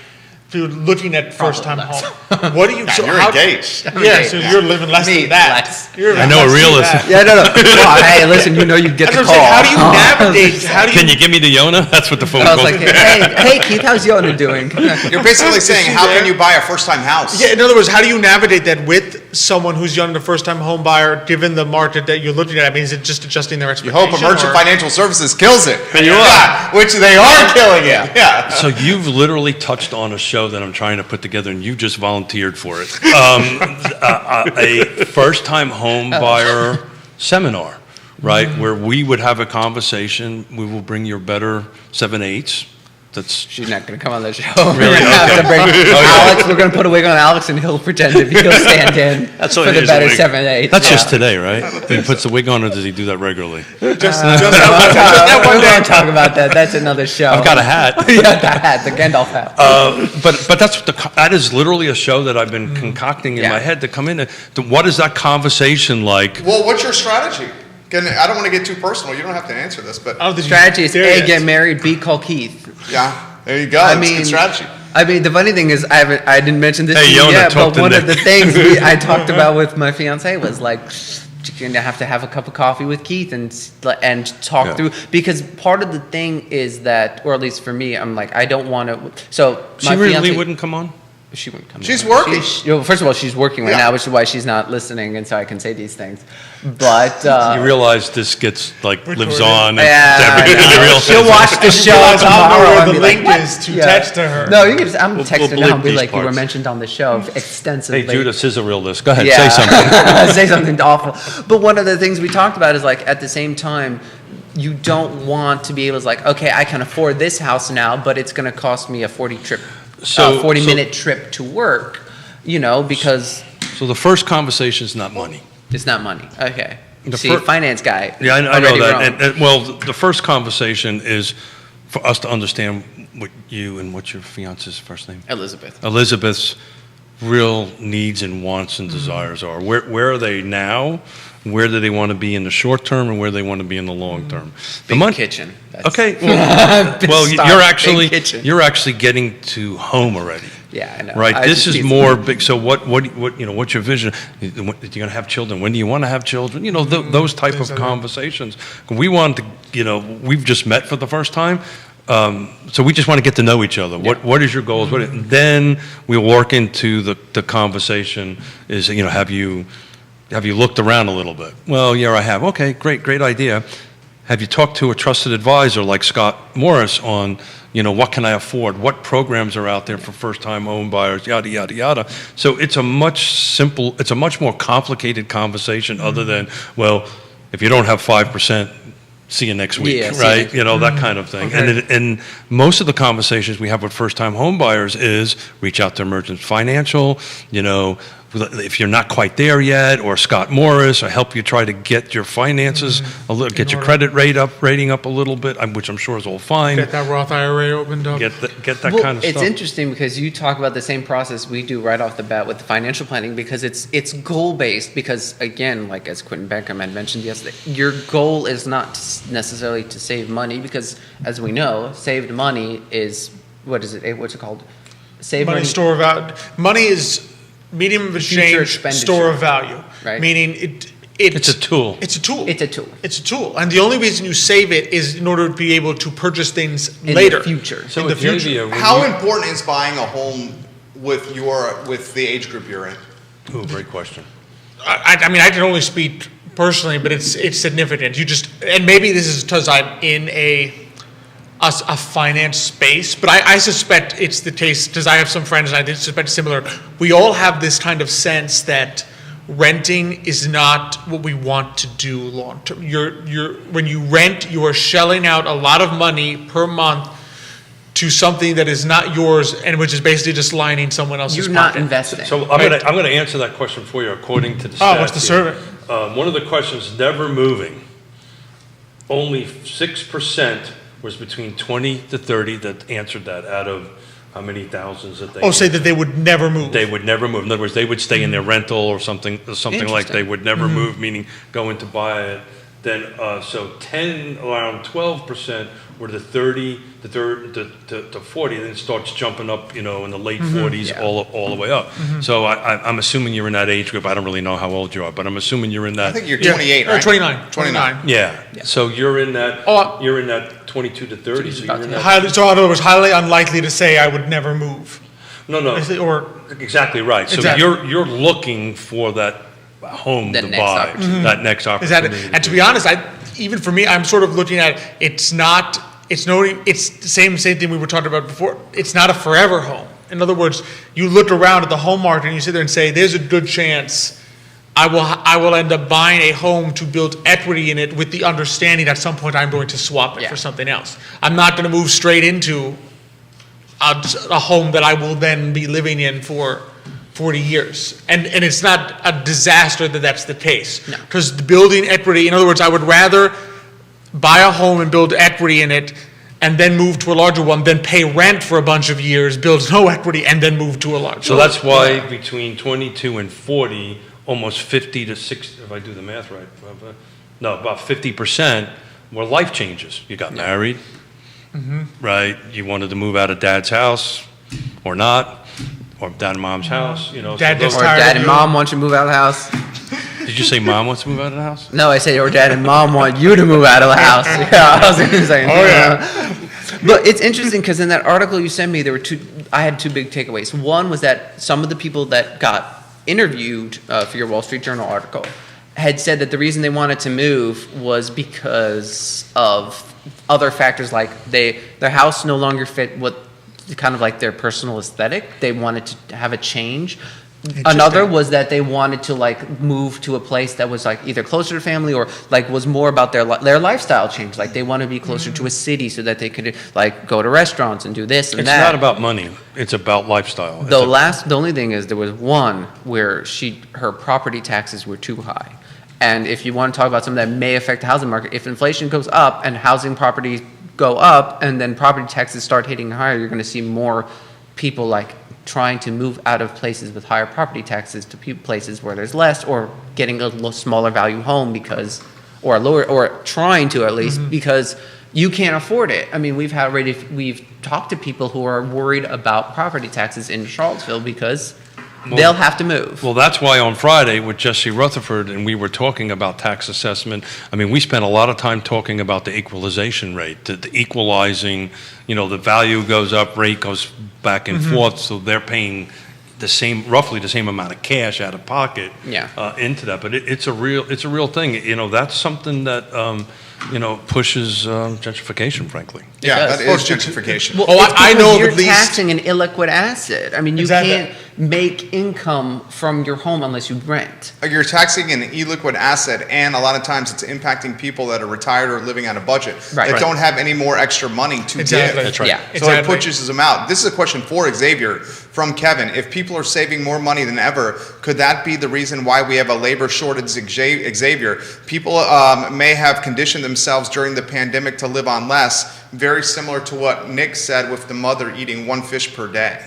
people looking at first-time less. home. What do you, so You're how- engaged. Yeah, so you're living less Me, than that. less. You're I know a less than realist. that. Yeah, no. Well, hey, listen, you know you'd get That's the what I'm call. saying. How do you navigate, how do you? Can you give me the Yona? That's what the phone I was calls. like, hey, Keith, how's Yona doing? You're basically saying, she how there? can you buy a first-time house? Yeah, in other words, how do you navigate that with someone who's young and a first-time home buyer, given the market that you're looking at? I mean, is it just adjusting their You expectation? hope Emergent or- Financial Services kills it. And you are. Yeah, which they are killing it. Yeah. So you've literally touched on a show that I'm trying to put together, and you just volunteered for it. A first-time home buyer seminar, right? Where we would have a conversation. We will bring your better 7/8. That's She's not going to come on the show. Really? We're going to have to bring Okay. Alex. We're going to put a wig on Alex, and he'll pretend to be. He'll stand in That's for what it the is, a better wig. 7/8. that's just today, right? He puts the wig on, or does he do that regularly? Just We're that one going day. to talk about that. That's another show. I've got a hat. Yeah, the hat, the Gandalf hat. But that's that is literally a show that I've been concocting in Yeah. my head to come in. What is that conversation like? Well, what's your strategy? I don't want to get too personal. You don't have to answer this, but I don't think Strategy is there A, it get is. married, B, call Keith. yeah, there you go. I It's a mean, good strategy. I mean, the funny thing is, I didn't mention this Hey, to you Yona, yet, talk but to one Nick. of the things I talked about with my fiance was like, you're gonna have to have a cup of coffee with Keith and talk Yeah. through, because part of the thing is that, or at least for me, I'm like, I don't want to. So She my really fiance, wouldn't come on. She wouldn't come. She's on. working. First of all, she's working right Yeah. now, which is why she's not listening, and so I can say these things. But You realize this gets lives Recorded. on. And yeah, I know. you realize- she'll watch the show realize I'll know tomorrow where and the be link like, is to "What?" text to her. No, you can just, I'm We'll texting bleep her and be these like, you were parts. mentioned on the show extensively. Hey, Judas is a realist. Go ahead, Yeah. say something. Say something awful. But one of the things we talked about is like, at the same time, you don't want to be able to like, okay, I can afford this house now, but it's going to cost me a 40-minute trip to work, because So the first conversation is not money. it's not money. Okay. The See, fir- finance guy. Yeah, I know already that. wrong. And, well, the first conversation is for us to understand what you and what's your fiance's first name? Elizabeth. Elizabeth's real needs and wants and desires are. Where are they now? Where do they want to be in the short term, and where they want to be in the long term? The Big mon- kitchen. That's- Okay. Well, Start, big kitchen. you're actually getting to home already. Yeah, I know. Right. I This just is need- more big. So what's your vision? You're going to have children. When do you want to have children? Those type of conversations. We want to, we've just met for the first time. So we just want to get to know each other. What is your goals? Then we'll work into the conversation is, have you looked around a little bit? Well, yeah, I have. Okay, great idea. Have you talked to a trusted advisor like Scott Morris on, what can I afford? What programs are out there for first-time home buyers? Yada, yada, yada. So it's a much more complicated conversation other than, well, if you don't have 5%, see you next week, Yeah, see you right? next That kind of thing. Okay. And most of the conversations we have with first-time home buyers is reach out to Emergent Financial, if you're not quite there yet, or Scott Morris, or help you try to get your finances get your credit rating up a little bit, which I'm sure is all fine. Get that Roth IRA opened up. Get that Well, kind of it's stuff. interesting because you talk about the same process we do right off the bat with the financial planning, because it's goal based. Because again, like as Quentin Beckham had mentioned yesterday, your goal is not necessarily to save money, because as we know, saved money is what's it called? Save Money money. store of value. Money is medium of Future exchange, expenditure. store of value. Right. Meaning It's a tool. It's a tool. It's a tool. It's a tool, and the only reason you save it is in order to be able to purchase things In later. the future. So in the with future. India, when How you- important is buying a home with the age group you're in? Ooh, great question. I mean, I can only speak personally, but it's significant. And maybe this is because I'm in a finance space, but I suspect it's the case because I have some friends and I suspect similar. We all have this kind of sense that renting is not what we want to do long term. When you rent, you are shelling out a lot of money per month to something that is not yours, and which is basically just lining someone else's You're not pocket. investing. So I'm going to answer that question for you according to the stats. Oh, what's the here. survey? One of the questions, never moving. only 6% was between 20 to 30 that answered that out of how many thousands that they. Oh, say that they would never move. They would never move. In other words, they would stay in their rental or something like they would never move, meaning go in to buy it. Then, so around 12% were the 30 to 40, then it starts jumping up, in the late 40s, all the way up. So I'm assuming you're in that age group. I don't really know how old you are, but I'm assuming you're in that. I think you're 28, right? 29. Yeah. So you're in that. You're in that 22 to 30. So you're in that. So in other words, highly unlikely to say I would never move. No. Or Exactly right. So Exactly. you're looking for that home That to next buy, opportunity. that next is opportunity. that? And to be honest, even for me, I'm sort of looking at it's the same thing we were talking about before. It's not a forever home. In other words, you look around at the home market and you sit there and say, there's a good chance I will end up buying a home to build equity in it with the understanding at some point I'm going to swap it for something else. I'm not going to move straight into a home that I will then be living in for 40 years. And it's not a disaster that that's the case. Because the building equity, in other words, I would rather buy a home and build equity in it and then move to a larger one than pay rent for a bunch of years, build no equity, and then move to a larger one. So that's why between 22 and 40, almost 50 to 60, if I do the math right, about 50% were life changes. You got married, right? You wanted to move out of dad's house or not, or dad and mom's house, Dad gets Or tired dad of and you. mom want you to move out of the house. Did you say mom wants to move out of the house? No, I said your dad and mom want you to move out of the house. Yeah, I was going to say. Oh, yeah. But it's interesting because in that article you sent me, I had two big takeaways. One was that some of the people that got interviewed for your Wall Street Journal article had said that the reason they wanted to move was because of other factors, like their house no longer fit what kind of like their personal aesthetic. They wanted to have a change. Another was that they wanted to like move to a place that was like either closer to family or like was more about their lifestyle change. Like they want to be closer to a city so that they could like go to restaurants and do this and It's that. not about money. It's about lifestyle. The only thing is there was one where her property taxes were too high. And if you want to talk about something that may affect the housing market, if inflation goes up and housing properties go up and then property taxes start hitting higher, you're going to see more people like trying to move out of places with higher property taxes to places where there's less, or getting a smaller value home or trying to at least, because you can't afford it. I mean, we've talked to people who are worried about property taxes in Charlottesville because they'll have to move. Well, that's why on Friday with Jesse Rutherford, and we were talking about tax assessment. I mean, we spent a lot of time talking about the equalization rate, the equalizing, the value goes up, rate goes back and forth, so they're paying roughly the same amount of cash out of pocket into that. But it's a real thing. That's something that pushes gentrification, frankly. Yeah, does. that is gentrification. Well, I know of you're at least- taxing an illiquid asset. I mean, you Exactly. can't make income from your home unless you rent. You're taxing an illiquid asset, and a lot of times it's impacting people that are retired or living on a budget that don't have any more extra money to Exactly. give. That's right. Yeah. So it pushes them out. This is a question for Xavier from Kevin. If people are saving more money than ever, could that be the reason why we have a labor shortage, Xavier? People may have conditioned themselves during the pandemic to live on less, very similar to what Nick said with the mother eating one fish per day.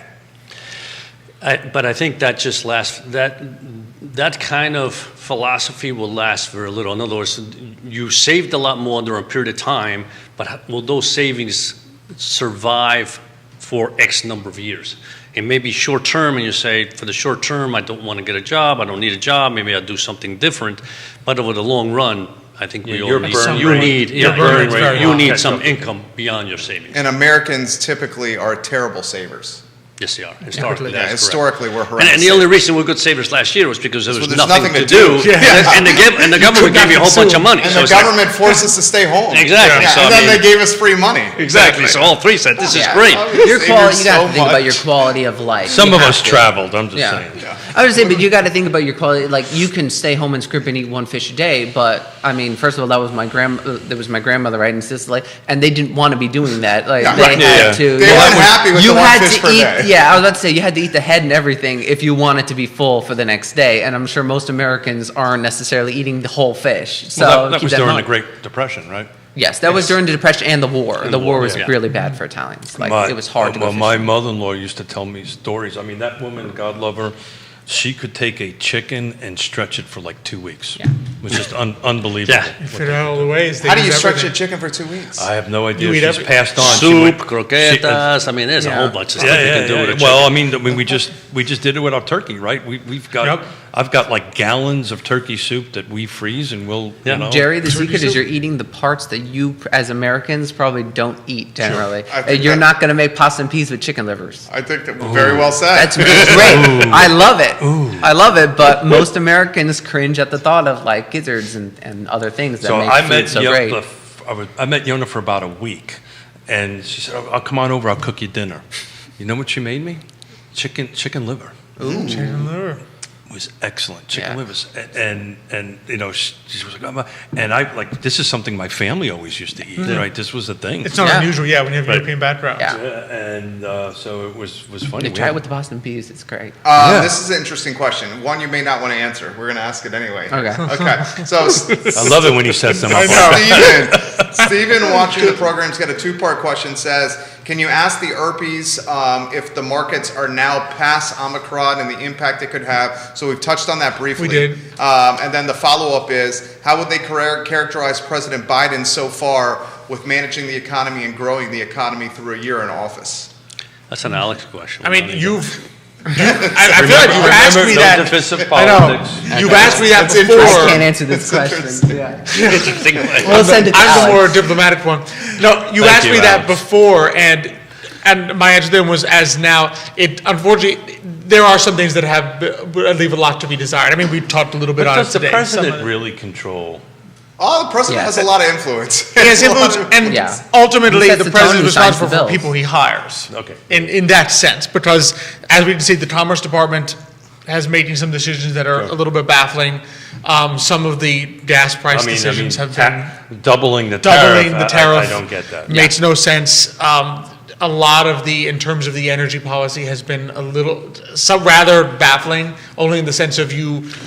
But I think that just lasts, that kind of philosophy will last very little. In other words, you saved a lot more under a period of time, but will those savings survive for X number of years? It may be short term, and you say, for the short term, I don't want to get a job, I don't need a job, maybe I'll do something different. But over the long run, I think we all need, you need some income beyond your savings. And Americans typically are terrible savers. Yes, they are. Historically, Yeah, that's correct. historically we're horrendous. And the only reason we were good savers last year was because there was there's nothing nothing to to do. do. Yeah. And the government gave me a whole bunch of money. And So the it's like- government forced us to stay home. Exactly. Yeah. So, And I then mean- they gave us free money. Exactly. So all three said, this is Yeah. great. Oh, Your Save quality, you got so to think about your much. quality of life. Some You of have us to. traveled, I'm just Yeah. saying. I would say, but you got to think about your quality. Like you can stay home and script and eat one fish a day, but I mean, first of all, that was my grandmother, right in Sicily, and they didn't want to be doing that. Like Yeah. they Right. had Yeah. to. They weren't happy with you the one had fish to per eat. day. Yeah, I was about to say you had to eat the head and everything if you wanted to be full for the next day. And I'm sure most Americans aren't necessarily eating the whole fish. So Well, that keep was in during the mind. Great Depression, right? Yes, that was during the Depression and the war. The war was yeah. really bad for Italians. Like, it was hard to go Well, fishing. my mother-in-law used to tell me stories. I mean, that woman, God love her, she could take a chicken and stretch it for like 2 weeks. Yeah. It was just unbelievable. Yeah. You fit out all the ways. They How do you use stretch a everything. chicken for 2 weeks? I have no idea. You eat She's every- passed on. She Soup, went- croquetas. I mean, there's a Yeah. whole bunch of stuff Yeah, you yeah, can do yeah. with a chicken. Well, I mean, we just did it with our turkey, right? We've got. Yep. I've got like gallons of turkey soup that we freeze, and we'll. Yeah. You know, Jerry, the Turkey secret soup? is you're eating the parts that you, as Americans, probably don't eat generally. I think You're that- not going to make pasta and peas with chicken livers. I think that very well said. That's great. I love it. I love it. But most Americans cringe at the thought of like gizzards and other things that So make I food met so great. I met Yona for about a week, and she said, "I'll come on over. I'll cook you dinner." You know what she made me? Chicken liver. Chicken liver. It was excellent chicken Yeah. livers, and you know she was like, "Oh, and I like this is something my family always used to eat, right? This was a thing. It's not Yeah. unusual, when you have Right. European background. Yeah. And so it was funny. Yeah, We try had- it with the Boston peas. It's great. Yeah. This is an interesting question. One you may not want to answer. We're going to ask it anyway. Okay. Okay. So I love it when he sets them up. I know. Stephen, watching the program's got a two-part question. Says, can you ask the Erpies if the markets are now past Omicron and the impact it could have? So we've touched on that briefly. We did. And then the follow-up is, how would they characterize President Biden so far with managing the economy and growing the economy through a year in office? That's an Alex question. I mean, Don't I feel like you've asked me no that. divisive I know. politics. You've asked me that That's before. I can't answer this question. Yeah. interesting. We'll send it to I'm the more Alex. diplomatic one. No, you Thank asked you, me that Alex. before, and my answer then was as now. It unfortunately there are some things that leave a lot to be desired. I mean, we talked a little bit But on it does the today. president really control? Oh, the president Yeah. has a lot of influence. He has influence, and Yeah. ultimately, He sets the the tone president and is signs responsible the for bills. people he hires. Okay. In that sense, because as we can see, the Commerce Department has making some decisions that are a little bit baffling. Some of the gas price decisions have been doubling the doubling tariff. the tariff. I don't get that. Makes no sense. A lot of in terms of the energy policy, has been rather baffling. Only in the sense of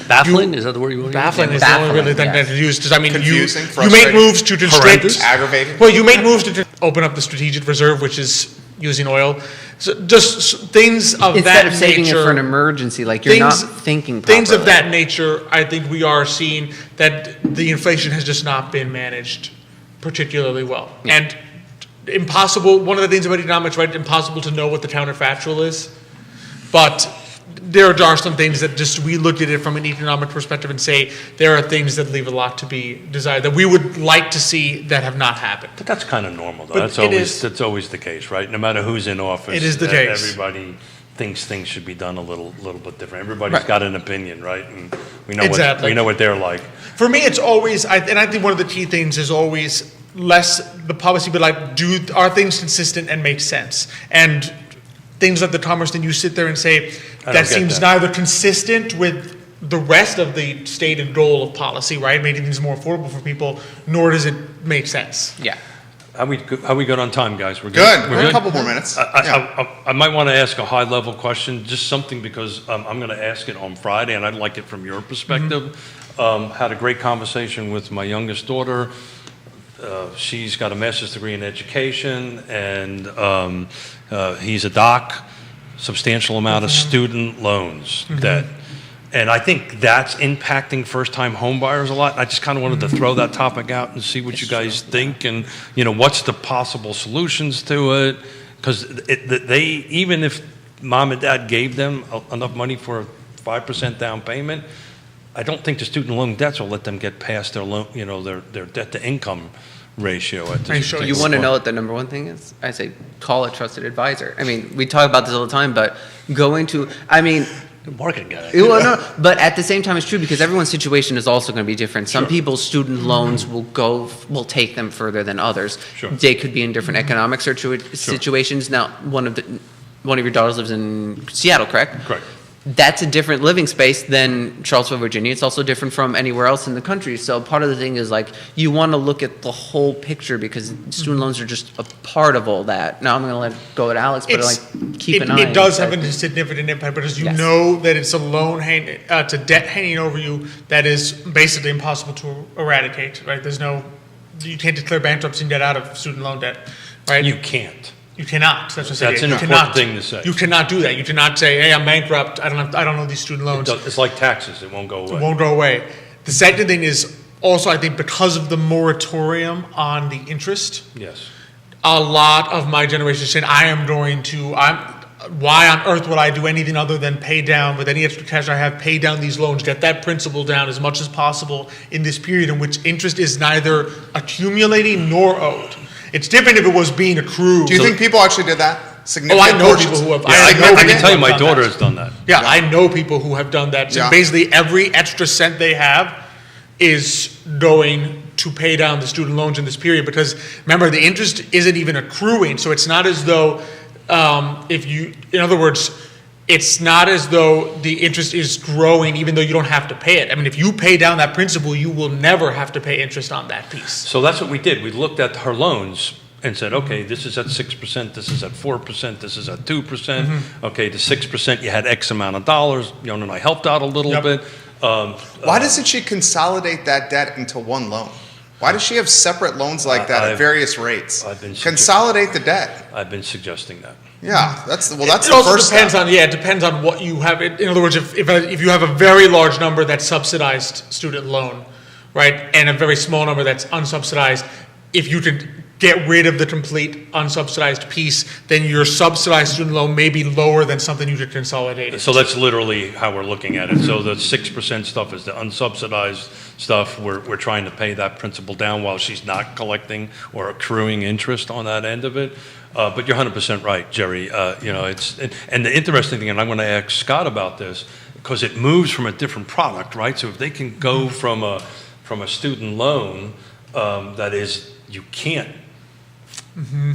Baffling? Is that the word you want to use? Baffling is Baffling, the only really thing yeah. that is used. Because I mean, Confusing, you make frustrating, moves to constrict, horrendous, aggravating. Well, you make moves to open up the strategic reserve, which is using oil. So just things of Instead that of saving nature. it for an emergency, like you're not thinking properly. Things of that nature, I think we are seeing that the inflation has just not been managed particularly well. And impossible, one of the things about economics, right, impossible to know what the counterfactual is. But there are some things that just, we looked at it from an economic perspective and say, there are things that leave a lot to be desired, that we would like to see that have not happened. But that's kind of normal, though. But That's it always is. that's always the case, right? No matter who's in office, It is the case. Everybody thinks things should be done a little bit different. Everybody's Right. got an opinion, right? And we know Exactly. we know what they're like. For me, it's always, and I think one of the key things is always less the policy, but like, are things consistent and make sense? And things like the commerce, then you sit there and say, I don't that get seems that. neither consistent with the rest of the stated goal of policy, right? Making things more affordable for people, nor does it make sense. Yeah. How we good on time, guys? We're Good. We're We're a good. couple more minutes. I might want to ask a high level question, just something because I'm going to ask it on Friday, and I'd like it from your perspective. Had a great conversation with my youngest daughter. She's got a master's degree in education, and he's a doc. Substantial amount of student loans debt. And I think that's impacting first-time home buyers a lot. I just kind of wanted to throw that topic out and see what you guys think, and what's the possible solutions to it. Because they, even if mom and dad gave them enough money for a 5% down payment, I don't think the student loan debts will let them get past their loan, their debt to income ratio at this sure You particular want to point. know what the number one thing is? I say call a trusted advisor. I mean, we talk about this all the time, but Marketing guy. well, no, but at the same time, it's true because everyone's situation is also going to be different. Some people's student loans will take them further than others. Sure. They could be in different economic situations. Now, one of your daughters lives in Seattle, correct? Correct. That's a different living space than Charlottesville, Virginia. It's also different from anywhere else in the country. So part of the thing is like you want to look at the whole picture because student loans are just a part of all that. Now I'm going to let it go at Alex, but keep an eye. It does have Like, a significant impact because you Yes. know that it's a loan it's a debt hanging over you that is basically impossible to eradicate, right? There's no you can't declare bankruptcy and get out of student loan debt, right? You can't. You cannot. That's what I said. That's an You important cannot. thing to say. You cannot do that. You cannot say, "Hey, I'm bankrupt. I don't know these student loans." It's like taxes. It won't go away. It won't go away. The second thing is also, I think, because of the moratorium on the interest, Yes. a lot of my generation is saying, why on earth would I do anything other than pay down, with any extra cash I have, pay down these loans, get that principal down as much as possible in this period in which interest is neither accumulating nor owed. It's different if it was being accrued. Do you think people actually did that? Oh, Significant I know portions? people who have. Yeah, I know can people tell you who my have done daughter that. has done that. Yeah, I know people who have done that. So Yeah. basically, every extra cent they have is going to pay down the student loans in this period, because remember, the interest isn't even accruing. So it's not as though, in other words, it's not as though the interest is growing even though you don't have to pay it. I mean, if you pay down that principal, you will never have to pay interest on that piece. So that's what we did. We looked at her loans and said, okay, this is at 6%, this is at 4%, this is at 2%. Okay, the 6%, you had X amount of dollars. And I helped out a little Yep. bit. Why doesn't she consolidate that debt into one loan? Why does she have separate loans like that at I've- various rates? I've been Consolidate the debt. I've been suggesting that. Yeah, that's It the also first depends step. it depends on what you have. In other words, if you have a very large number that's subsidized student loan, right, and a very small number that's unsubsidized, if you could get rid of the complete unsubsidized piece, then your subsidized student loan may be lower than something you could consolidate. So that's literally how we're looking at it. So the 6% stuff is the unsubsidized stuff. We're trying to pay that principal down while she's not collecting or accruing interest on that end of it. But you're 100% right, Jerry. And the interesting thing, and I'm going to ask Scott about this, because it moves from a different product, right? So if they can go from a student loan that is, you can't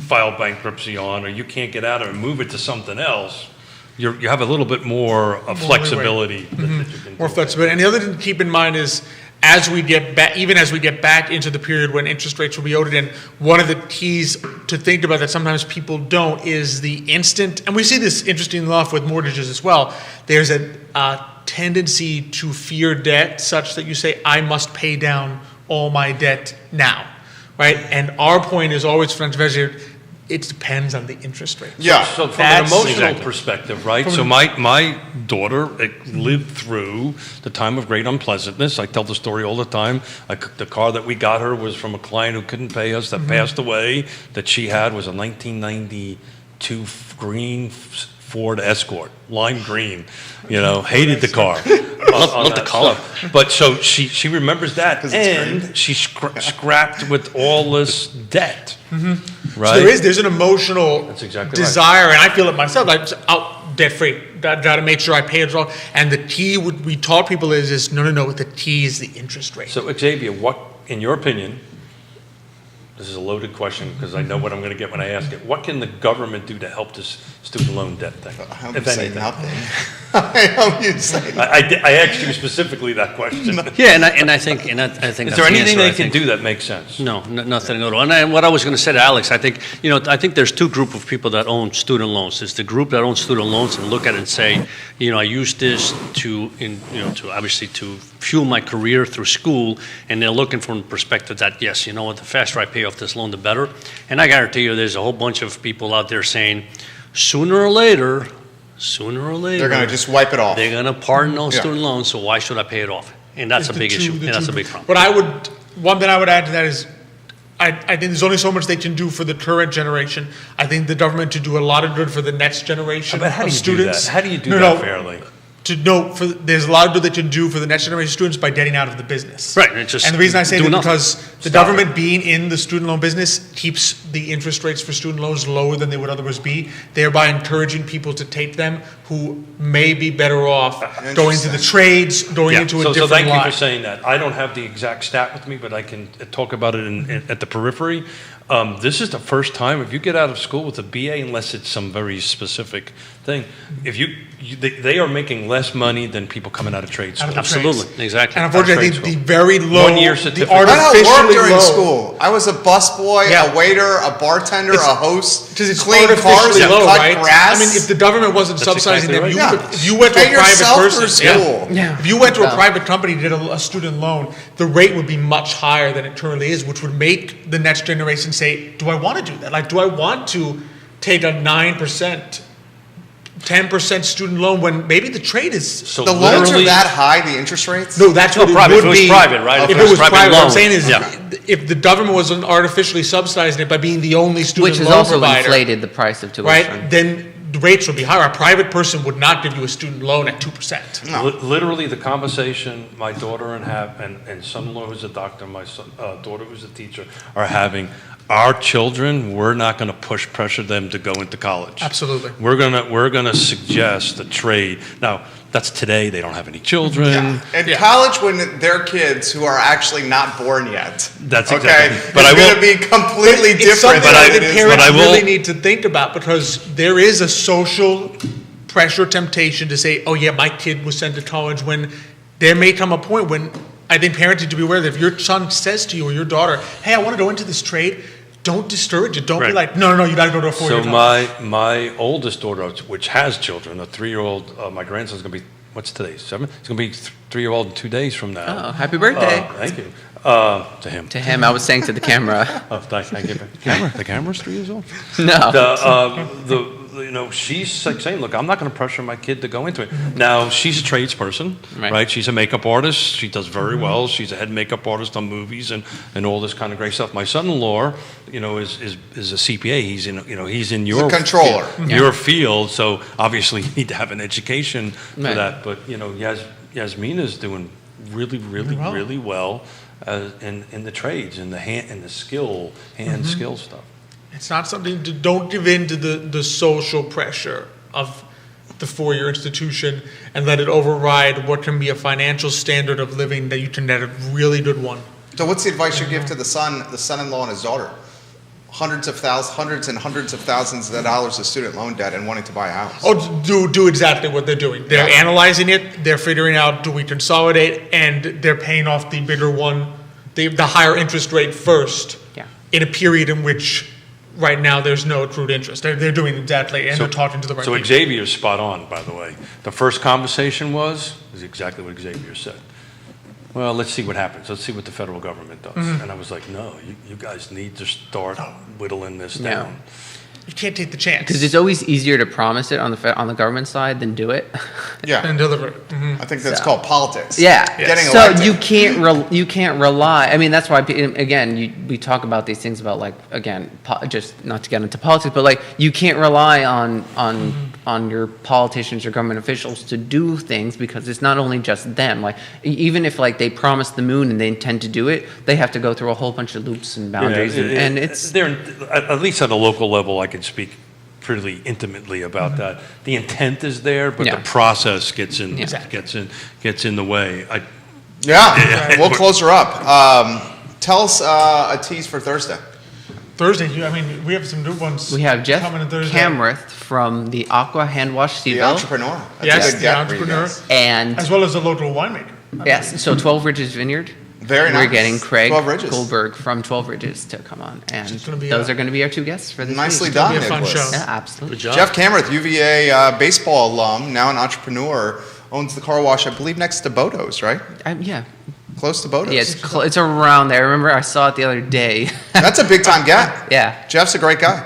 file bankruptcy on, or you can't get out of it and move it to something else, you have a little bit more of flexibility that you can More do. flexibility. And the other thing to keep in mind is, as we get back, even as we get back into the period when interest rates will be owed again, one of the keys to think about that sometimes people don't is the instant, and we see this interesting enough with mortgages as well, there's a tendency to fear debt such that you say, I must pay down all my debt now, right? And our point is always, financial advisor, it depends on the interest rate. Yeah. So from an That's- emotional Exactly. perspective, right? So my daughter lived through the time of great unpleasantness. I tell the story all the time. The car that we got her was from a client who couldn't pay us, that passed away. That she had was a 1992 green Ford Escort, lime green. Hated the car. Love the color. But so she remembers that, 'Cause it's and she scrapped with all this debt. Right? So there's an emotional That's exactly right. desire, and I feel it myself. Like, debt free. Got to make sure I pay it all. And the key we taught people is no. The key is the interest rate. So Xavier, what, in your opinion, this is a loaded question because I know what I'm going to get when I ask it. What can the government do to help this student loan debt thing? I hope if you say anything? nothing. I hope you say nothing. I asked you specifically that question. Yeah, and I think Is that's there the anything answer, I they can think. do that makes sense? No, nothing at all. And what I was going to say to Alex, I think there's two group of people that own student loans. There's the group that owns student loans and look at it and say, I use this to obviously to fuel my career through school, and they're looking from the perspective that, yes, the faster I pay off this loan, the better. And I guarantee you there's a whole bunch of people out there saying, sooner or later, They're going to just wipe it off. they're going to pardon those Yeah. student loans, so why should I pay it off? And that's a big issue, and that's a big problem. But one thing I would add to that is, I think there's only so much they can do for the current generation. I think the government to do a lot of good for the next generation But how do of you students. do that? How do you do No, that no. fairly? There's a lot of good they can do for the next generation of students by getting out of the business. Right, and just And the reason I say do that nothing. because the government being in the student loan business keeps the interest rates for student loans lower than they would otherwise be, thereby encouraging people to take them who may be better off going to the Interesting. trades, going Yeah. into a So different thank you line. for saying that. I don't have the exact stat with me, but I can talk about it at the periphery. This is the first time, if you get out of school with a BA, unless it's some very specific thing, if they are making less money than people coming out of trade school. Out of the Absolutely, trades. exactly. And unfortunately, I think the very low, 1 year the certificate. I know how it worked artificially during low. school. I was a busboy, Yeah. a waiter, a bartender, a host, Because it's clean cars artificially and low, cut right? grass. I mean, if the government wasn't That's subsidizing exactly them, right. if you went to Pay a private yourself person, for school. Yeah. If you went to a Yeah. private company and did a student loan, the rate would be much higher than it currently is, which would make the next generation say, do I want to do that? Like, do I want to take a 9%, 10% student loan when maybe the trade is... So The loans are literally- that high, the interest rates? No, that's what it private. would If it was be. private, right? If If it it was was private private, what I'm loan, saying is, yeah. if the government wasn't artificially subsidizing it by being the only student Which has loan also provider, inflated the price of tuition. right, then the rates would be higher. A private person would not give you a student loan at 2%. Literally, the conversation my daughter and son-in-law who's a doctor, my daughter who's a teacher, are having. Our children, we're not going to pressure them to go into college. Absolutely. We're gonna suggest a trade. Now, that's today. They don't have any children. Yeah. And Yeah. college when they're kids who are actually not born yet. That's okay? exactly- but it's I will- going to be completely It's different something than that it the is. parents but I will- really need to think about, because there is a social pressure temptation to say, oh yeah, my kid was sent to college, when there may come a point when I think parents need to be aware that if your son says to you or your daughter, hey, I want to go into this trade, don't discourage it. Don't be Right. like, no, you got to go to a four-year So college. my oldest daughter, which has children, a 3-year-old, my grandson's going to be, what's today, 7? He's going to be 3-year-old in 2 days from now. Oh, happy birthday. Thank you. To him. To him, I was saying to the camera. Oh, thank you. The camera's 3 years old? No. She's like saying, look, I'm not going to pressure my kid to go into it. Now, she's a tradesperson, Right. right? She's a makeup artist. She does very well. She's a head makeup artist on movies and all this kind of great stuff. My son-in-law, is a CPA. He's in your a controller. field, your field. So obviously, you need to have an education for Right. that. But Yasmina's doing really, really, well. really well in the trades, in the hand skill stuff. It's not something to, don't give in to the social pressure of the four-year institution and let it override what can be a financial standard of living that you can get a really good one. So what's the advice you give to the son-in-law and his daughter? Hundreds and hundreds of thousands of dollars of student loan debt and wanting to buy a house. Oh, do exactly what they're doing. They're Yeah. analyzing it, they're figuring out, do we consolidate, and they're paying off the bigger one, the higher interest rate first, Yeah. in a period in which right now there's no accrued interest. They're doing exactly, and they're talking to the right So people. Xavier's spot on, by the way. The first conversation was exactly what Xavier said. Well, let's see what happens. Let's see what the federal government does. Mm-hmm. And I was like, no, you guys need to start whittling this Yeah. down. You can't take the chance. Because it's always easier to promise it on the government side than do it. Yeah, And deliver it. Mhm. I think that's So- called politics. Yeah. Getting So elected. you can't rely. I mean, that's why again we talk about these things about, like, again, just not to get into politics, but like you can't rely on your politicians or government officials to do things, because it's not only just them. Like, even if like they promise the moon and they intend to do it, they have to go through a whole bunch of loops and boundaries, and it's They're, at least at a local level, I can speak pretty intimately about that. The intent is there, but Yeah. the process gets in Exactly. gets in the way. Yeah, we'll close her up. Tell us a tease for Thursday. Thursday, we have some good ones. We have Jeff coming in Thursday. Camrith from the Aqua Hand Wash The Seville, entrepreneur. That's Yes, a good the get for you entrepreneur. guys. and As well as a local winemaker. yes, so 12 Ridges Vineyard. Very nice. We're getting Craig 12 Ridges. Goldberg from 12 Ridges to come on, and It's gonna be those a- are going to be our two guests for this Nicely week. done, It'll be a fun Nicholas. show. Yeah, absolutely. Good job. Jeff Cameron, UVA baseball alum, now an entrepreneur, owns the car wash, I believe, next to Bodo's, right? Yeah, Close to Bodo's. yeah, it's around there. I remember I saw it the other day. That's a big time get. Yeah. Jeff's a great guy.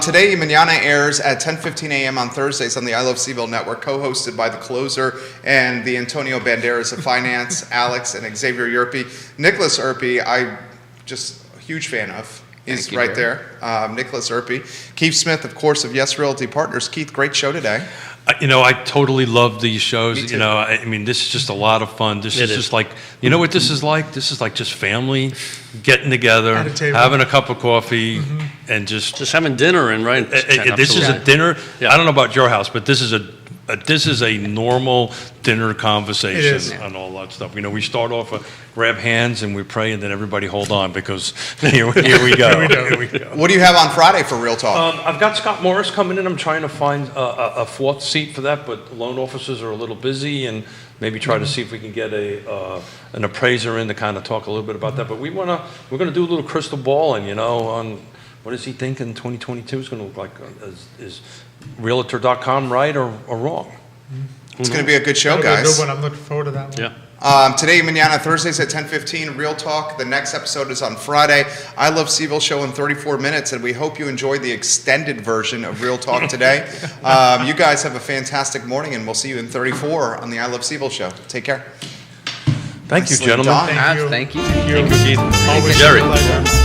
Today, Mañana airs at 10:15 a.m. on Thursdays on the I Love Seville Network, co-hosted by the closer and the Antonio Banderas of finance, Alex and Xavier Yerpe. Nicholas Yerpe, I'm just a huge fan of. He's Thank you, right Jerry. there. Nicholas Yerpe. Keith Smith, of course, of Yes Realty Partners. Keith, great show today. I totally love these shows. Me too. I mean, this is just a lot of fun. This It is is. just like, you know what this is like? This is like just family getting together, At a table. having a cup of coffee, and just. Just having dinner and right. This is a dinner. Yeah. I don't know about your house, but this is a this is a normal dinner conversation It is. and all that stuff. We start off, grab hands and we pray, and then everybody hold on because here we go. Here we go. What do you have on Friday for Real Talk? I've got Scott Morris coming in. I'm trying to find a fourth seat for that, but loan officers are a little busy, and maybe try to see if we can get an appraiser in to kind of talk a little bit about that. But we're gonna do a little crystal balling, on what does he think in 2022 is going to look like? Is Realtor.com right or wrong? It's going to be a good show, That'll be a guys. good one. I'm looking forward to that one. Yeah. Today, mañana, Thursdays at 10:15, Real Talk. The next episode is on Friday. I Love Seville show in 34 minutes, and we hope you enjoyed the extended version of Real Talk today. You guys have a fantastic morning, and we'll see you in 34 on the I Love Seville show. Take care. Thank you, Nicely gentlemen. done. Thank you. Thank you, Keith. Always Jerry. a pleasure.